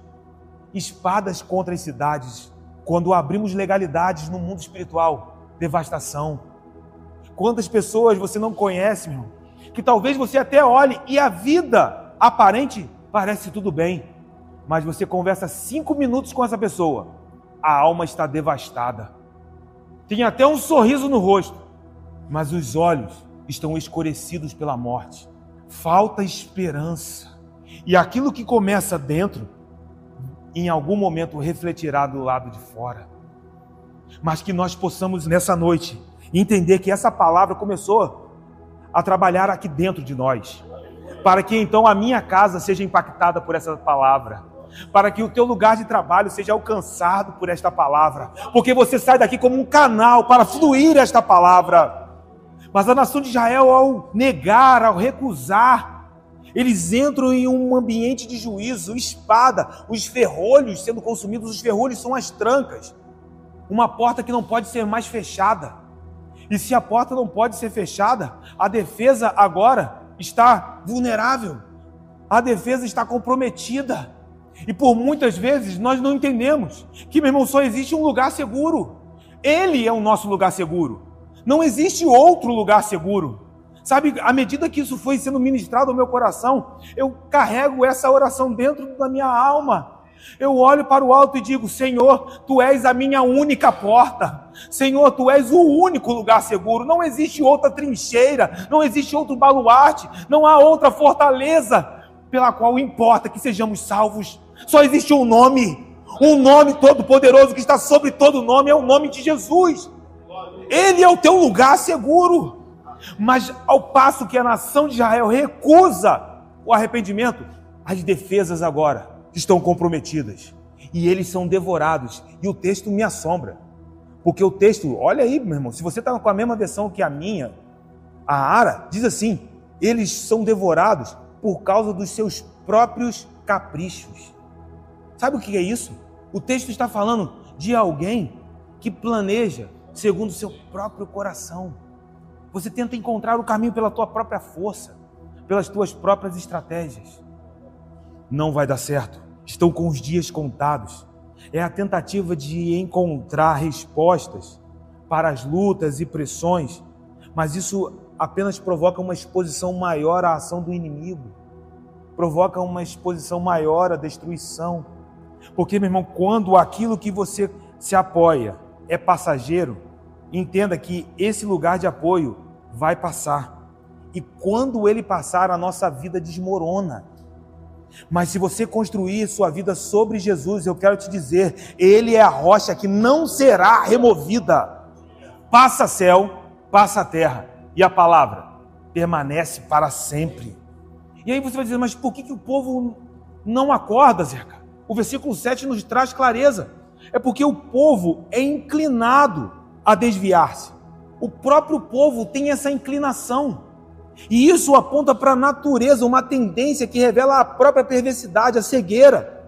Espadas contra as cidades. Quando abrimos legalidades no mundo espiritual, devastação. Quantas pessoas você não conhece, meu irmão, que talvez você até olhe e a vida aparente parece tudo bem, mas você conversa 5 minutos com essa pessoa, a alma está devastada, tem até um sorriso no rosto, mas os olhos estão escurecidos pela morte, falta esperança, e aquilo que começa dentro, em algum momento refletirá do lado de fora. Mas que nós possamos nessa noite entender que essa palavra começou a trabalhar aqui dentro de nós, para que então a minha casa seja impactada por essa palavra, para que o teu lugar de trabalho seja alcançado por esta palavra, porque você sai daqui como um canal para fluir esta palavra. Mas a nação de Israel, ao negar, ao recusar, eles entram em um ambiente de juízo, espada, os ferrolhos sendo consumidos. Os ferrolhos são as trancas, uma porta que não pode ser mais fechada. E se a porta não pode ser fechada, a defesa agora está vulnerável, a defesa está comprometida. E por muitas vezes nós não entendemos que, meu irmão, só existe um lugar seguro. Ele é o nosso lugar seguro. Não existe outro lugar seguro. Sabe, à medida que isso foi sendo ministrado ao meu coração, eu carrego essa oração dentro da minha alma. Eu olho para o alto e digo: Senhor, Tu és a minha única porta. Senhor, Tu és o único lugar seguro. Não existe outra trincheira, não existe outro baluarte, não há outra fortaleza pela qual importa que sejamos salvos. Só existe um nome todo-poderoso que está sobre todo nome, é o nome de Jesus. Ele é o teu lugar seguro. Mas ao passo que a nação de Israel recusa o arrependimento, as defesas agora estão comprometidas e eles são devorados. E o texto me assombra, porque o texto, olha aí, meu irmão, se você está com a mesma versão que a minha, a Ara, diz assim: eles são devorados por causa dos seus próprios caprichos. Sabe o que é isso? O texto está falando de alguém que planeja segundo o seu próprio coração. Você tenta encontrar o caminho pela tua própria força, pelas tuas próprias estratégias. Não vai dar certo. Estão com os dias contados. É a tentativa de encontrar respostas para as lutas e pressões, mas isso apenas provoca uma exposição maior à ação do inimigo, provoca uma exposição maior à destruição. Porque, meu irmão, quando aquilo que você se apoia é passageiro, entenda que esse lugar de apoio vai passar. E quando ele passar, a nossa vida desmorona. Mas se você construir sua vida sobre Jesus, eu quero te dizer, Ele é a rocha que não será removida. Passa céu, passa terra, e a palavra permanece para sempre. E aí você vai dizer, mas por que o povo não acorda, Zeca? O versículo 7 nos traz clareza. É porque o povo é inclinado a desviar-se. O próprio povo tem essa inclinação. E isso aponta para a natureza, uma tendência que revela a própria perversidade, a cegueira.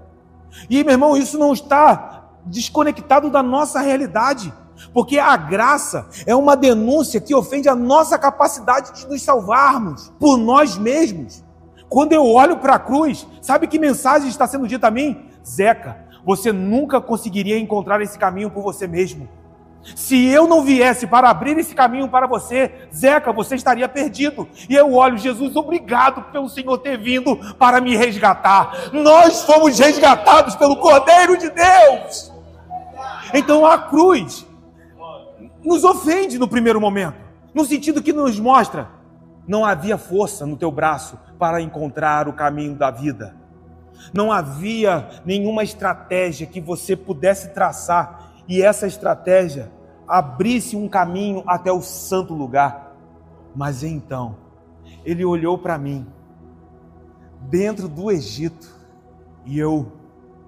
E, meu irmão, isso não está desconectado da nossa realidade. Porque a graça é uma denúncia que ofende a nossa capacidade de nos salvarmos por nós mesmos. Quando eu olho para a cruz, sabe que mensagem está sendo dita a mim? Zeca, você nunca conseguiria encontrar esse caminho por você mesmo. Se eu não viesse para abrir esse caminho para você, Zeca, você estaria perdido. E eu olho, Jesus, obrigado pelo Senhor ter vindo para me resgatar. Nós fomos resgatados pelo Cordeiro de Deus. Então a cruz nos ofende no primeiro momento, no sentido que nos mostra, não havia força no teu braço para encontrar o caminho da vida. Não havia nenhuma estratégia que você pudesse traçar e essa estratégia abrisse um caminho até o santo lugar. Mas então, ele olhou para mim, dentro do Egito, e eu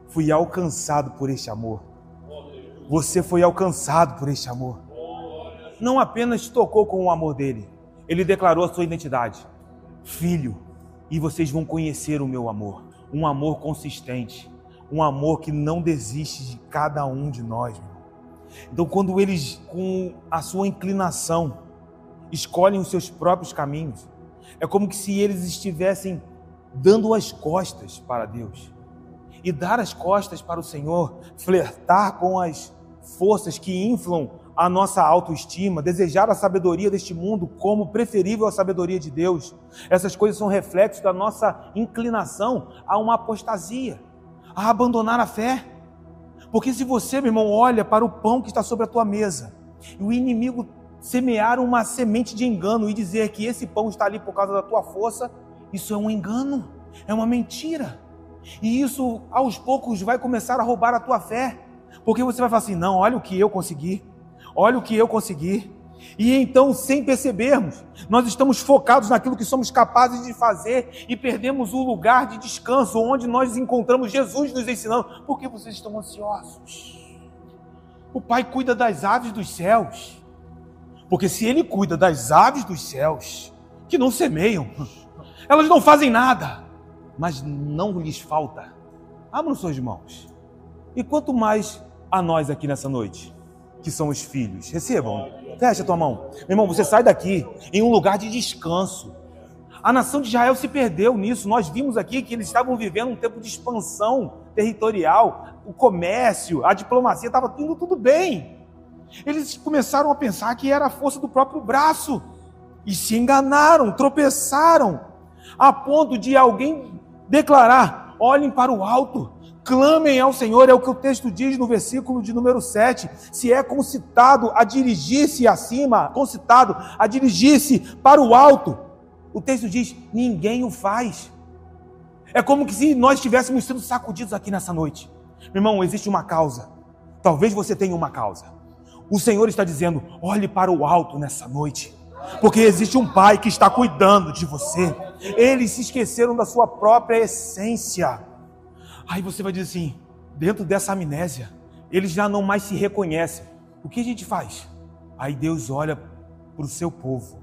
fui alcançado por este amor. Você foi alcançado por este amor. Não apenas tocou com o amor dele, ele declarou a sua identidade. Filho, e vocês vão conhecer o meu amor. Um amor consistente, um amor que não desiste de cada um de nós, meu. Então, quando eles, com a sua inclinação, escolhem os seus próprios caminhos, é como se eles estivessem dando as costas para Deus. E dar as costas para o Senhor, flertar com as forças que inflam a nossa autoestima, desejar a sabedoria deste mundo como preferível à sabedoria de Deus. Essas coisas são reflexos da nossa inclinação a uma apostasia, a abandonar a fé. Porque se você, meu irmão, olha para o pão que está sobre a tua mesa, e o inimigo semear uma semente de engano e dizer que esse pão está ali por causa da tua força, isso é um engano, é uma mentira. E isso, aos poucos, vai começar a roubar a tua fé. Porque você vai falar assim, não, olha o que eu consegui. Olha o que eu consegui. E então, sem percebermos, nós estamos focados naquilo que somos capazes de fazer e perdemos o lugar de descanso, onde nós encontramos Jesus nos ensinando. Por que vocês estão ansiosos? O Pai cuida das aves dos céus. Porque se Ele cuida das aves dos céus, que não semeiam, elas não fazem nada, mas não lhes falta. Abram suas mãos. E quanto mais a nós aqui nessa noite, que são os filhos, recebam, fecha a tua mão. Meu irmão, você sai daqui em um lugar de descanso. A nação de Israel se perdeu nisso. Nós vimos aqui que eles estavam vivendo um tempo de expansão territorial, o comércio, a diplomacia, estava indo tudo bem. Eles começaram a pensar que era a força do próprio braço e se enganaram, tropeçaram, a ponto de alguém declarar, olhem para o alto, clamem ao Senhor, é o que o texto diz no versículo de número 7, se é concitado a dirigir-se acima, concitado a dirigir-se para o alto, o texto diz, ninguém o faz. É como que se nós estivéssemos sendo sacudidos aqui nessa noite. Meu irmão, existe uma causa, talvez você tenha uma causa. O Senhor está dizendo, olhe para o alto nessa noite, porque existe um Pai que está cuidando de você. Eles se esqueceram da sua própria essência. Aí você vai dizer assim, dentro dessa amnésia, eles já não mais se reconhecem. O que a gente faz? Aí Deus olha para o seu povo.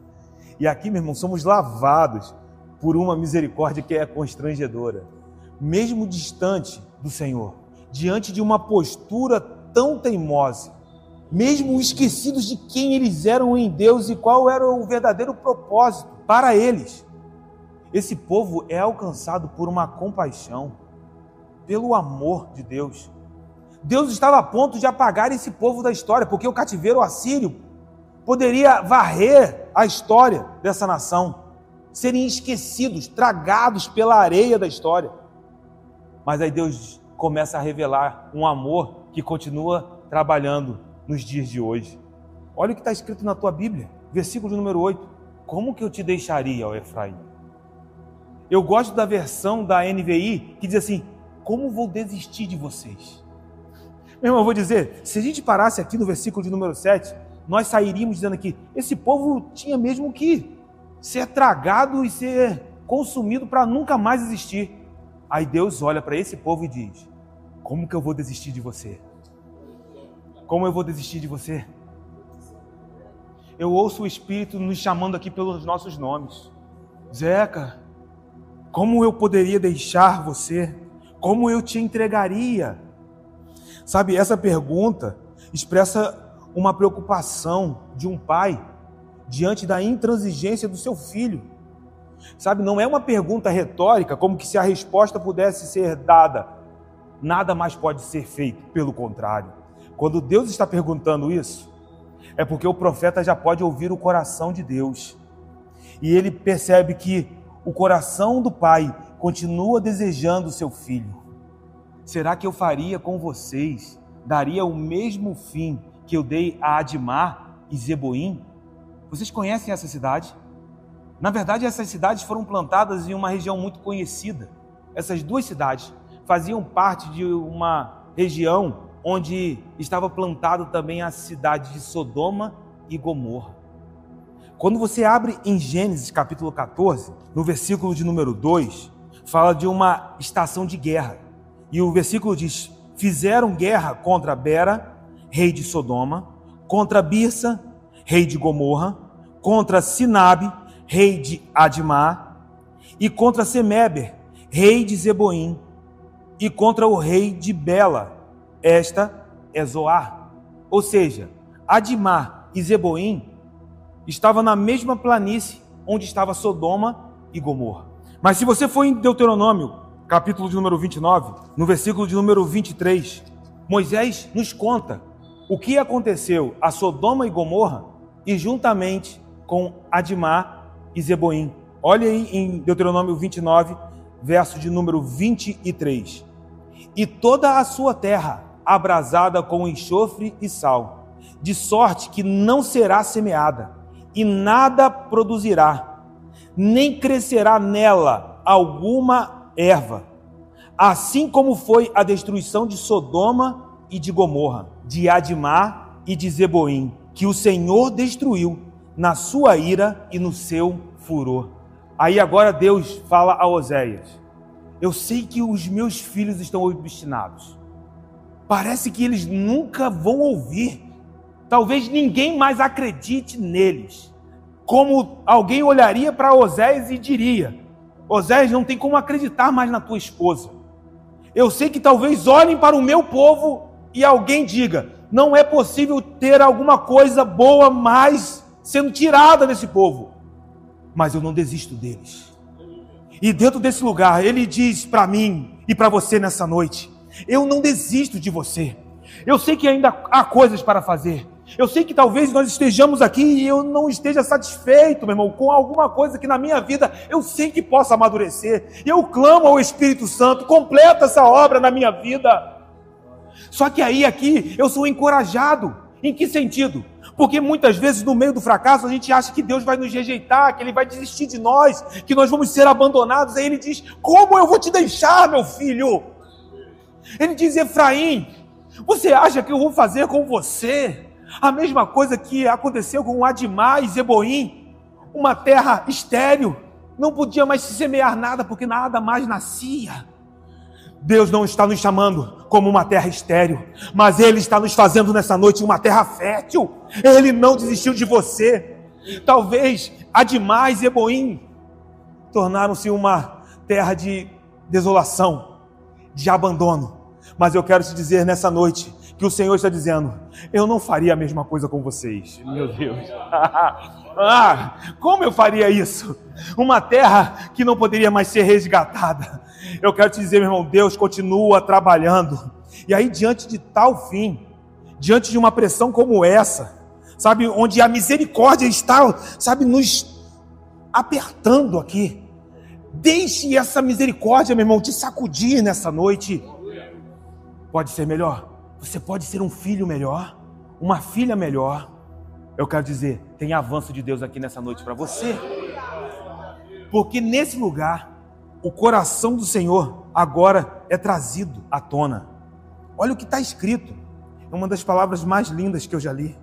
E aqui, meu irmão, somos lavados por uma misericórdia que é constrangedora. Mesmo distante do Senhor, diante de uma postura tão teimosa, mesmo esquecidos de quem eles eram em Deus e qual era o verdadeiro propósito para eles, esse povo é alcançado por uma compaixão, pelo amor de Deus. Deus estava a ponto de apagar esse povo da história, porque o cativeiro assírio poderia varrer a história dessa nação, serem esquecidos, tragados pela areia da história. Mas aí Deus começa a revelar um amor que continua trabalhando nos dias de hoje. Olha o que está escrito na tua Bíblia, versículo de número 8. Como que eu te deixaria, ó Efraim? Eu gosto da versão da NVI que diz assim, como vou desistir de vocês? Meu irmão, eu vou dizer, se a gente parasse aqui no versículo de número 7, nós sairíamos dizendo aqui, esse povo tinha mesmo que ser tragado e ser consumido para nunca mais existir. Aí Deus olha para esse povo e diz, como que eu vou desistir de você? Como eu vou desistir de você? Eu ouço o Espírito nos chamando aqui pelos nossos nomes. Zeca, como eu poderia deixar você? Como eu te entregaria? Sabe, essa pergunta expressa uma preocupação de um pai diante da intransigência do seu filho. Sabe, não é uma pergunta retórica, como que se a resposta pudesse ser dada. Nada mais pode ser feito, pelo contrário. Quando Deus está perguntando isso, é porque o profeta já pode ouvir o coração de Deus. E ele percebe que o coração do pai continua desejando o seu filho. Será que eu faria com vocês, daria o mesmo fim que eu dei a Admá e Zeboim? Vocês conhecem essa cidade? Na verdade, essas cidades foram plantadas em uma região muito conhecida. Essas duas cidades faziam parte de uma região onde estava plantado também a cidade de Sodoma e Gomorra. Quando você abre em Gênesis capítulo 14, no versículo de número 2, fala de uma estação de guerra. E o versículo diz, fizeram guerra contra Bera, rei de Sodoma, contra Birsa, rei de Gomorra, contra Sinabe, rei de Admá, e contra Semeber, rei de Zeboim, e contra o rei de Bela. Esta é Zoar. Ou seja, Admá e Zeboim estavam na mesma planície onde estava Sodoma e Gomorra. Mas se você for em Deuteronômio, capítulo de número 29, no versículo de número 23, Moisés nos conta o que aconteceu a Sodoma e Gomorra e juntamente com Admá e Zeboim. Olha aí em Deuteronômio 29, verso de número 23. E toda a sua terra abrasada com enxofre e sal, de sorte que não será semeada, e nada produzirá, nem crescerá nela alguma erva, assim como foi a destruição de Sodoma e de Gomorra, de Admá e de Zeboim, que o Senhor destruiu na sua ira e no seu furor. Aí agora Deus fala a Oséias, eu sei que os meus filhos estão obstinados, parece que eles nunca vão ouvir, talvez ninguém mais acredite neles, como alguém olharia para Oséias e diria, Oséias, não tem como acreditar mais na tua esposa. Eu sei que talvez olhem para o meu povo e alguém diga, não é possível ter alguma coisa boa mais sendo tirada desse povo. Mas eu não desisto deles. E dentro desse lugar, ele diz para mim e para você nessa noite, eu não desisto de você. Eu sei que ainda há coisas para fazer. Eu sei que talvez nós estejamos aqui e eu não esteja satisfeito, meu irmão, com alguma coisa que na minha vida eu sei que possa amadurecer. E eu clamo ao Espírito Santo, completa essa obra na minha vida. Só que aí aqui eu sou encorajado. Em que sentido? Porque muitas vezes no meio do fracasso a gente acha que Deus vai nos rejeitar, que Ele vai desistir de nós, que nós vamos ser abandonados. Aí Ele diz, como eu vou te deixar, meu filho? Ele diz, Efraim, você acha que eu vou fazer com você a mesma coisa que aconteceu com Admá e Zeboim? Uma terra estéril, não podia mais se semear nada, porque nada mais nascia. Deus não está nos chamando como uma terra estéril, mas Ele está nos fazendo nessa noite uma terra fértil. Ele não desistiu de você. Talvez Admá e Zeboim tornaram-se uma terra de desolação, de abandono. Mas eu quero te dizer nessa noite que o Senhor está dizendo, eu não faria a mesma coisa com vocês. Meu Deus. Como eu faria isso? Uma terra que não poderia mais ser resgatada. Eu quero te dizer, meu irmão, Deus continua trabalhando. E aí, diante de tal fim, diante de uma pressão como essa, sabe, onde a misericórdia está, sabe, nos apertando aqui. Deixe essa misericórdia, meu irmão, te sacudir nessa noite. Pode ser melhor. Você pode ser um filho melhor, uma filha melhor. Eu quero dizer, tem avanço de Deus aqui nessa noite para você. Porque nesse lugar, o coração do Senhor agora é trazido à tona. Olha o que está escrito. É uma das palavras mais lindas que eu já li.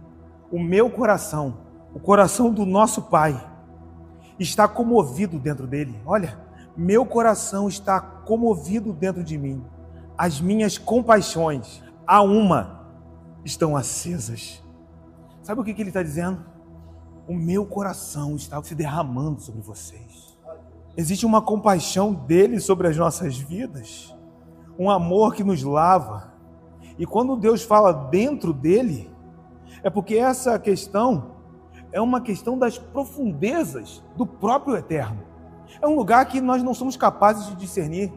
o meu coração, o coração do nosso Pai, está comovido dentro dele. Olha, meu coração está comovido dentro de mim. As minhas compaixões, a uma, estão acesas. Sabe o que ele está dizendo? O meu coração está se derramando sobre vocês. Existe uma compaixão dele sobre as nossas vidas, um amor que nos lava. E quando Deus fala dentro dele, é porque essa questão é uma questão das profundezas do próprio Eterno. É um lugar que nós não somos capazes de discernir.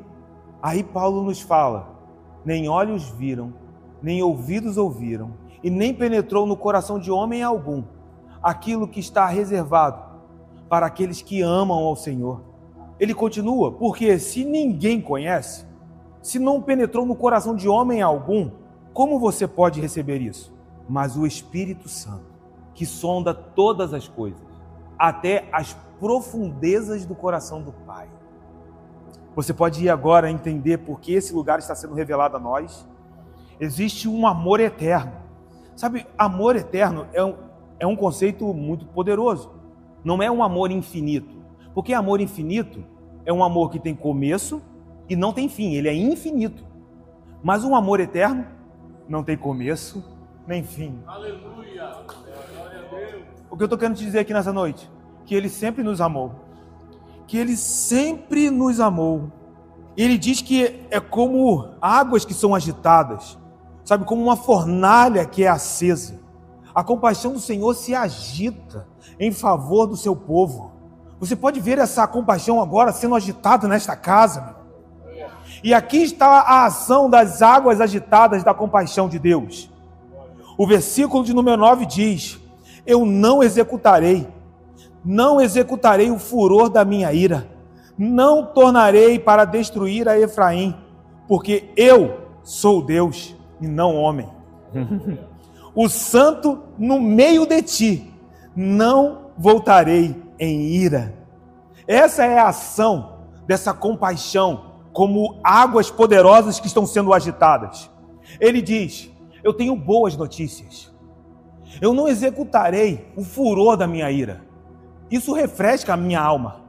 Aí Paulo nos fala: nem olhos viram, nem ouvidos ouviram, e nem penetrou no coração de homem algum aquilo que está reservado para aqueles que amam ao Senhor. Ele continua, porque se ninguém conhece, se não penetrou no coração de homem algum, como você pode receber isso? Mas o Espírito Santo, que sonda todas as coisas, até as profundezas do coração do Pai. Você pode ir agora entender porque esse lugar está sendo revelado a nós. Existe um amor eterno. Sabe, amor eterno é um conceito muito poderoso. Não é um amor infinito. Porque amor infinito é um amor que tem começo e não tem fim. Ele é infinito. Mas um amor eterno não tem começo nem fim. Aleluia! Glória a Deus! O que eu estou querendo te dizer aqui nessa noite? Que Ele sempre nos amou. Que Ele sempre nos amou. Ele diz que é como águas que são agitadas. Sabe, como uma fornalha que é acesa. A compaixão do Senhor se agita em favor do seu povo. Você pode ver essa compaixão agora sendo agitada nesta casa, meu. E aqui está a ação das águas agitadas da compaixão de Deus. O versículo de número 9 diz: eu não executarei o furor da minha ira, não tornarei para destruir a Efraim, porque eu sou Deus e não homem. O santo no meio de ti, não voltarei em ira. Essa é a ação dessa compaixão, como águas poderosas que estão sendo agitadas. Ele diz: eu tenho boas notícias. Eu não executarei o furor da minha ira. Isso refresca a minha alma.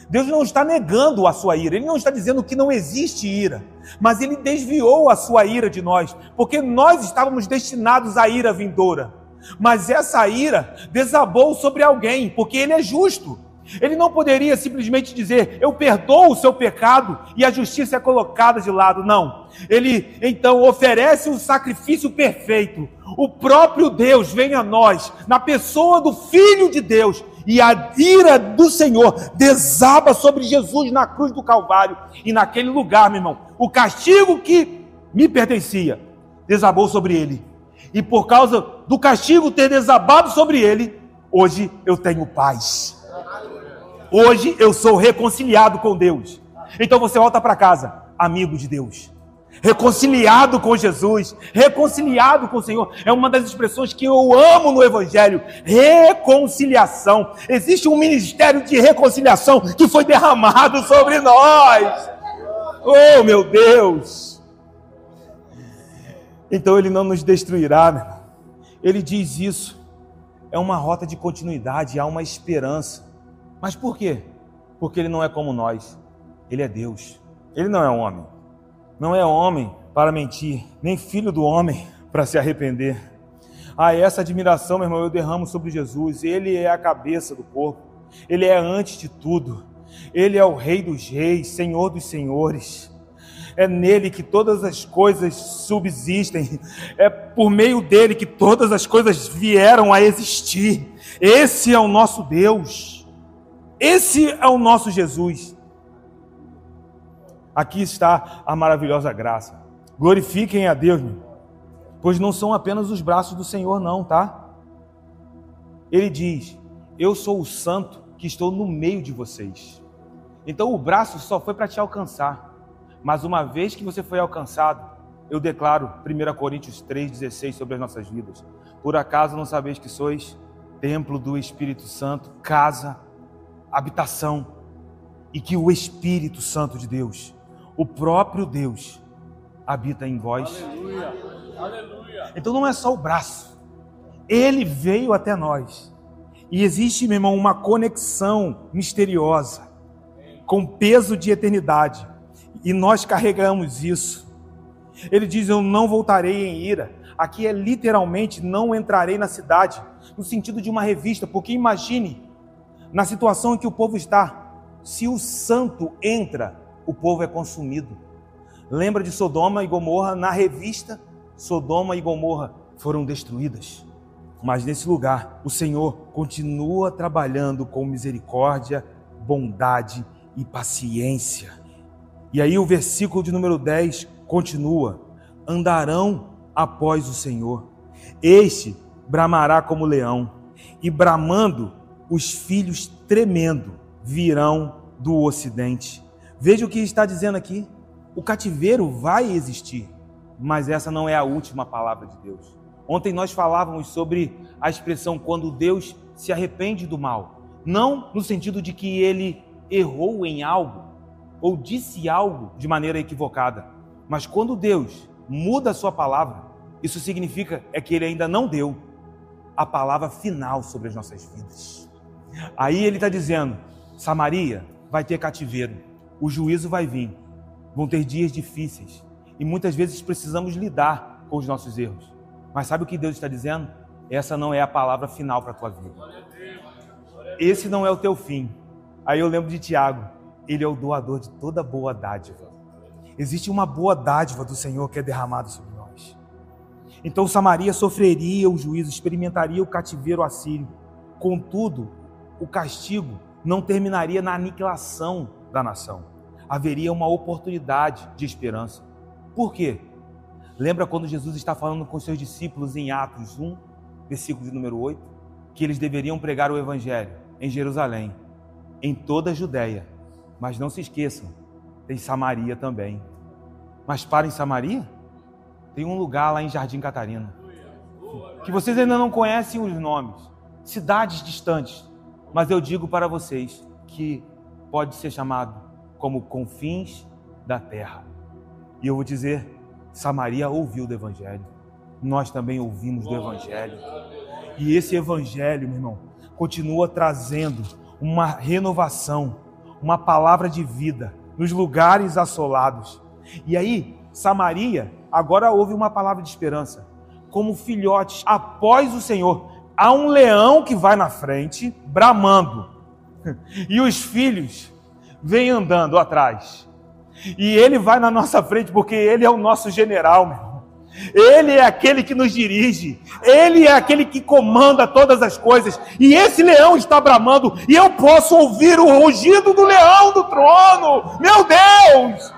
Deus não está negando a sua ira. Ele não está dizendo que não existe ira. Mas Ele desviou a sua ira de nós. Porque nós estávamos destinados à ira vindoura. Mas essa ira desabou sobre alguém. Porque Ele é justo. Ele não poderia simplesmente dizer: eu perdoo o seu pecado e a justiça é colocada de lado. Não. Ele então oferece um sacrifício perfeito. O próprio Deus vem a nós, na pessoa do Filho de Deus, e a ira do Senhor desaba sobre Jesus na cruz do Calvário. E naquele lugar, meu irmão, o castigo que me pertencia desabou sobre ele. E por causa do castigo ter desabado sobre ele, hoje eu tenho paz. Hoje eu sou reconciliado com Deus. Então você volta para casa, amigo de Deus, reconciliado com Jesus, reconciliado com o Senhor. É uma das expressões que eu amo no Evangelho: reconciliação. Existe um ministério de reconciliação que foi derramado sobre nós. Oh, meu Deus! Então Ele não nos destruirá, meu irmão. Ele diz isso. É uma rota de continuidade, há uma esperança. Mas por quê? Porque Ele não é como nós. Ele é Deus. Ele não é homem. Não é homem para mentir, nem filho do homem para se arrepender. Essa admiração, meu irmão, eu derramo sobre Jesus. Ele é a cabeça do corpo. Ele é antes de tudo. Ele é o Rei dos reis, Senhor dos senhores. É nele que todas as coisas subsistem. É por meio dele que todas as coisas vieram a existir. Esse é o nosso Deus. Esse é o nosso Jesus. Aqui está a maravilhosa graça. Glorifiquem a Deus, meu, pois não são apenas os braços do Senhor, não, tá? Ele diz: eu sou o santo que estou no meio de vocês. Então o braço só foi para te alcançar. Mas uma vez que você foi alcançado, eu declaro 1 Coríntios 3,16 sobre as nossas vidas. Por acaso não sabeis que sois templo do Espírito Santo, casa, habitação, e que o Espírito Santo de Deus, o próprio Deus, habita em vós. Aleluia. Aleluia. Então não é só o braço, Ele veio até nós. E existe, meu irmão, uma conexão misteriosa, com peso de eternidade. E nós carregamos isso. Ele diz: eu não voltarei em ira. Aqui é literalmente: não entrarei na cidade, no sentido de uma revista, porque imagine, na situação em que o povo está, se o santo entra, o povo é consumido. Lembra de Sodoma e Gomorra? Na revista, Sodoma e Gomorra foram destruídas. Mas nesse lugar, o Senhor continua trabalhando com misericórdia, bondade e paciência. E aí o versículo de número 10 continua: andarão após o Senhor. Este bramará como leão, e bramando os filhos tremendo virão do ocidente. Veja o que está dizendo aqui. O cativeiro vai existir, mas essa não é a última palavra de Deus. Ontem nós falávamos sobre a expressão quando Deus se arrepende do mal. Não no sentido de que ele errou em algo ou disse algo de maneira equivocada, mas quando Deus muda a sua palavra, isso significa que ele ainda não deu a palavra final sobre as nossas vidas. Aí ele está dizendo: Samaria vai ter cativeiro, o juízo vai vir, vão ter dias difíceis e muitas vezes precisamos lidar com os nossos erros. Mas sabe o que Deus está dizendo? Essa não é a palavra final para a tua vida. Esse não é o teu fim. Aí eu lembro de Tiago: ele é o doador de toda boa dádiva. Existe uma boa dádiva do Senhor que é derramada sobre nós. Então Samaria sofreria o juízo, experimentaria o cativeiro assírio. Contudo, o castigo não terminaria na aniquilação da nação. Haveria uma oportunidade de esperança. Por quê? Lembra quando Jesus está falando com seus discípulos em Atos 1, versículo de número 8, que eles deveriam pregar o evangelho em Jerusalém, em toda a Judéia. Mas não se esqueçam, tem Samaria também. Mas para em Samaria, tem um lugar lá em Jardim Catarina, que vocês ainda não conhecem os nomes, cidades distantes, mas eu digo para vocês que pode ser chamado como confins da terra. E eu vou dizer, Samaria ouviu do evangelho, nós também ouvimos do evangelho, e esse evangelho, meu irmão, continua trazendo uma renovação, uma palavra de vida nos lugares assolados. E aí, Samaria agora ouve uma palavra de esperança, como filhotes após o Senhor. Há um leão que vai na frente, bramando, e os filhos vêm andando atrás. E ele vai na nossa frente porque ele é o nosso general, meu irmão. Ele é aquele que nos dirige, ele é aquele que comanda todas as coisas, e esse leão está bramando, e eu posso ouvir o rugido do leão do trono. Meu Deus!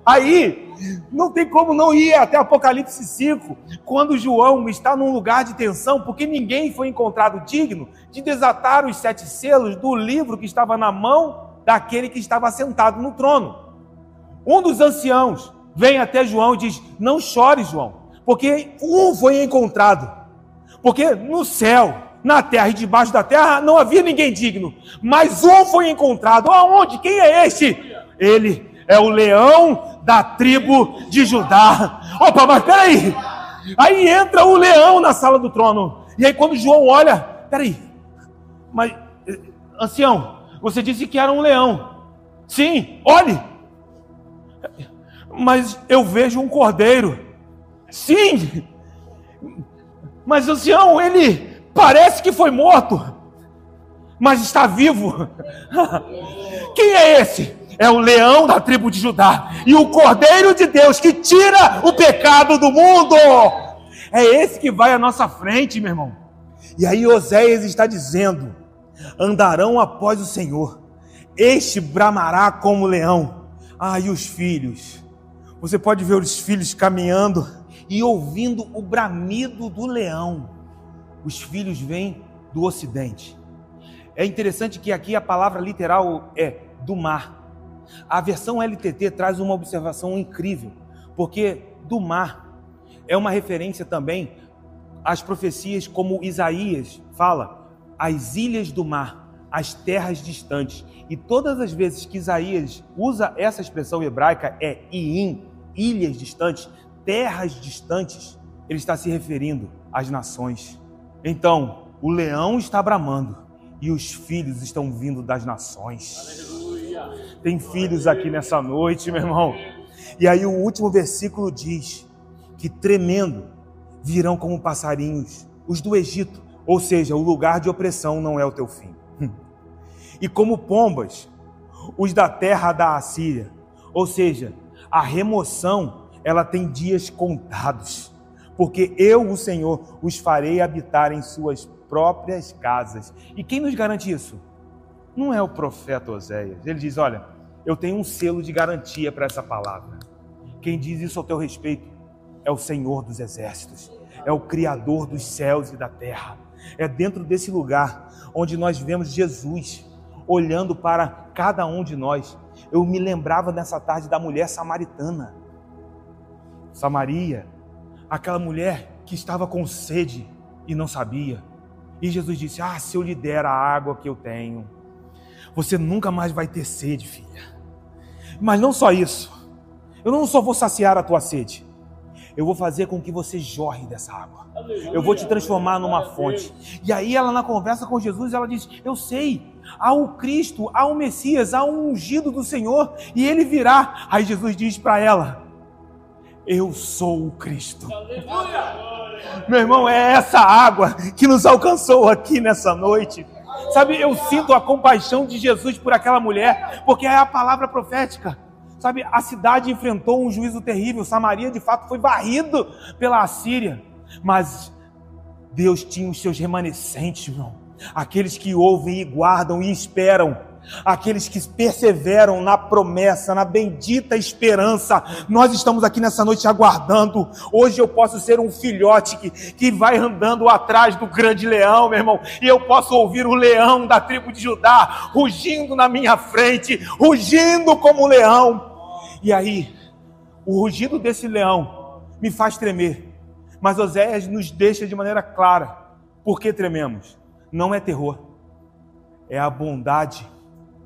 Aí não tem como não ir até Apocalipse 5, quando João está num lugar de tensão, porque ninguém foi encontrado digno de desatar os 7 selos do livro que estava na mão daquele que estava sentado no trono. Um dos anciãos vem até João e diz: não chore, João, porque um foi encontrado. Porque no céu, na terra e debaixo da terra não havia ninguém digno, mas um foi encontrado. Aonde? Quem é este? Ele é o leão da tribo de Judá. Opa, mas peraí. Aí entra o leão na sala do trono. E aí quando João olha, peraí, mas ancião, você disse que era um leão. Sim, olhe. Mas eu vejo um cordeiro. Sim, mas ancião, ele parece que foi morto, mas está vivo. Quem é esse? É o leão da tribo de Judá e o cordeiro de Deus que tira o pecado do mundo. É esse que vai à nossa frente, meu irmão. E aí Oséias está dizendo: andarão após o Senhor, este bramará como leão. E os filhos, você pode ver os filhos caminhando e ouvindo o bramido do leão. Os filhos vêm do ocidente. É interessante que aqui a palavra literal é do mar. A versão LTT traz uma observação incrível, porque do mar é uma referência também às profecias, como Isaías fala, as ilhas do mar, as terras distantes. E todas as vezes que Isaías usa essa expressão hebraica é iim, ilhas distantes, terras distantes, ele está se referindo às nações. Então, o leão está bramando e os filhos estão vindo das nações. Tem filhos aqui nessa noite, meu irmão. E aí o último versículo diz que tremendo virão como passarinhos os do Egito, ou seja, o lugar de opressão não é o teu fim. E como pombas, os da terra da Assíria, ou seja, a remoção, ela tem dias contados, porque eu, o Senhor, os farei habitar em suas próprias casas. E quem nos garante isso? Não é o profeta Oséias. Ele diz, olha, eu tenho um selo de garantia para essa palavra. Quem diz isso ao teu respeito é o Senhor dos exércitos, é o Criador dos céus e da terra. É dentro desse lugar onde nós vemos Jesus olhando para cada um de nós. Eu me lembrava nessa tarde da mulher samaritana. Samaria, aquela mulher que estava com sede e não sabia. E Jesus disse, se eu lhe der a água que eu tenho, você nunca mais vai ter sede, filha. Mas não só isso, eu não só vou saciar a tua sede, eu vou fazer com que você jorre dessa água. Eu vou te transformar numa fonte. E aí ela, na conversa com Jesus, ela diz, eu sei, há o Cristo, há o Messias, há um ungido do Senhor, e ele virá. Aí Jesus diz para ela, eu sou o Cristo. Meu irmão, é essa água que nos alcançou aqui nessa noite. Sabe, eu sinto a compaixão de Jesus por aquela mulher, porque é a palavra profética. Sabe, a cidade enfrentou um juízo terrível. Samaria, de fato, foi varrido pela Assíria. Mas Deus tinha os seus remanescentes, irmão. Aqueles que ouvem e guardam e esperam. Aqueles que perseveram na promessa, na bendita esperança. Nós estamos aqui nessa noite aguardando. Hoje eu posso ser um filhote que vai andando atrás do grande leão, meu irmão. E eu posso ouvir o leão da tribo de Judá rugindo na minha frente, rugindo como um leão. E aí, o rugido desse leão me faz tremer. Mas Oséias nos deixa de maneira clara. Por que trememos? Não é terror. É a bondade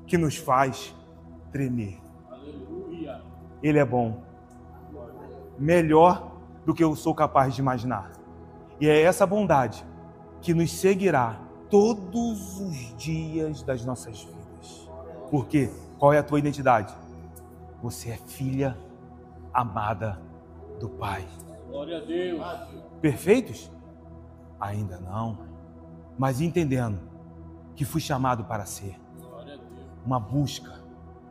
que nos faz tremer. Aleluia. Ele é bom. Melhor do que eu sou capaz de imaginar. E é essa bondade que nos seguirá todos os dias das nossas vidas. Por quê? Qual é a tua identidade? Você é filha amada do Pai. Glória a Deus. Perfeitos? Ainda não. Mas entendendo que fui chamado para ser uma busca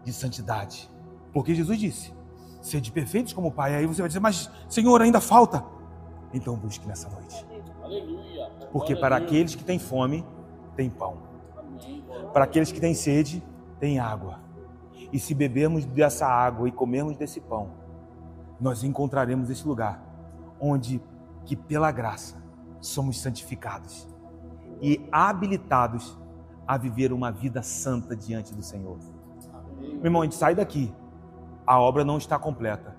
de santidade. Porque Jesus disse, sede perfeitos como o Pai. Aí você vai dizer, mas Senhor, ainda falta. Então busque nessa noite. Aleluia. Porque para aqueles que têm fome, tem pão. Para aqueles que têm sede, tem água. E se bebermos dessa água e comermos desse pão, nós encontraremos esse lugar onde que pela graça somos santificados e habilitados a viver uma vida santa diante do Senhor. Meu irmão, a gente sai daqui, a obra não está completa,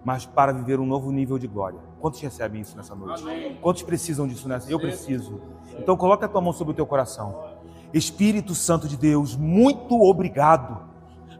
mas para viver um novo nível de glória. Quantos recebem isso nessa noite? Amém. Quantos precisam disso nessa? Eu preciso. Então coloca a tua mão sobre o teu coração. Espírito Santo de Deus, muito obrigado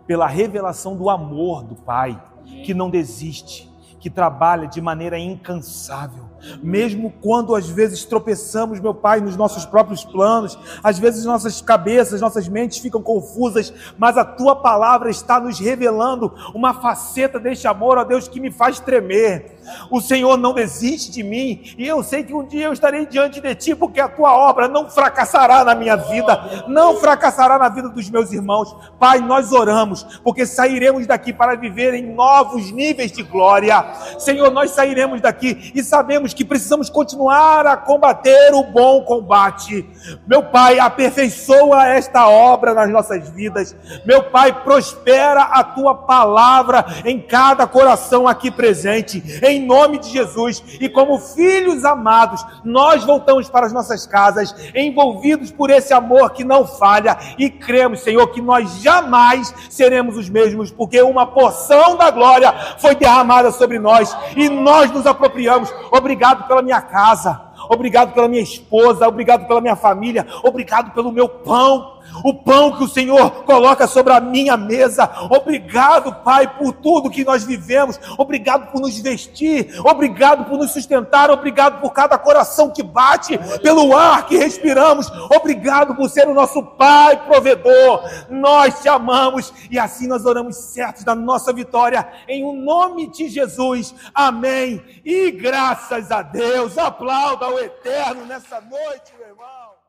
pela revelação do amor do Pai, que não desiste, que trabalha de maneira incansável. Mesmo quando às vezes tropeçamos, meu Pai, nos nossos próprios planos, às vezes nossas cabeças, nossas mentes ficam confusas, mas a Tua palavra está nos revelando uma faceta deste amor, ó Deus, que me faz tremer. O Senhor não desiste de mim, e eu sei que um dia eu estarei diante de Ti, porque a Tua obra não fracassará na minha vida, não fracassará na vida dos meus irmãos. Pai, nós oramos, porque sairemos daqui para viver em novos níveis de glória. Senhor, nós sairemos daqui e sabemos que precisamos continuar a combater o bom combate. Meu Pai, aperfeiçoa esta obra nas nossas vidas. Meu Pai, prospera a Tua palavra em cada coração aqui presente, em nome de Jesus. E como filhos amados, nós voltamos para as nossas casas, envolvidos por esse amor que não falha, e cremos, Senhor, que nós jamais seremos os mesmos, porque uma porção da glória foi derramada sobre nós, e nós nos apropriamos. Obrigado pela minha casa, obrigado pela minha esposa, obrigado pela minha família, obrigado pelo meu pão, o pão que o Senhor coloca sobre a minha mesa. Obrigado, Pai, por tudo que nós vivemos, obrigado por nos vestir, obrigado por nos sustentar, obrigado por cada coração que bate, pelo ar que respiramos, obrigado por ser o nosso Pai provedor. Nós te amamos e assim nós oramos certos da nossa vitória, em o nome de Jesus, amém, e graças a Deus. Aplauda o Eterno nessa noite, meu irmão.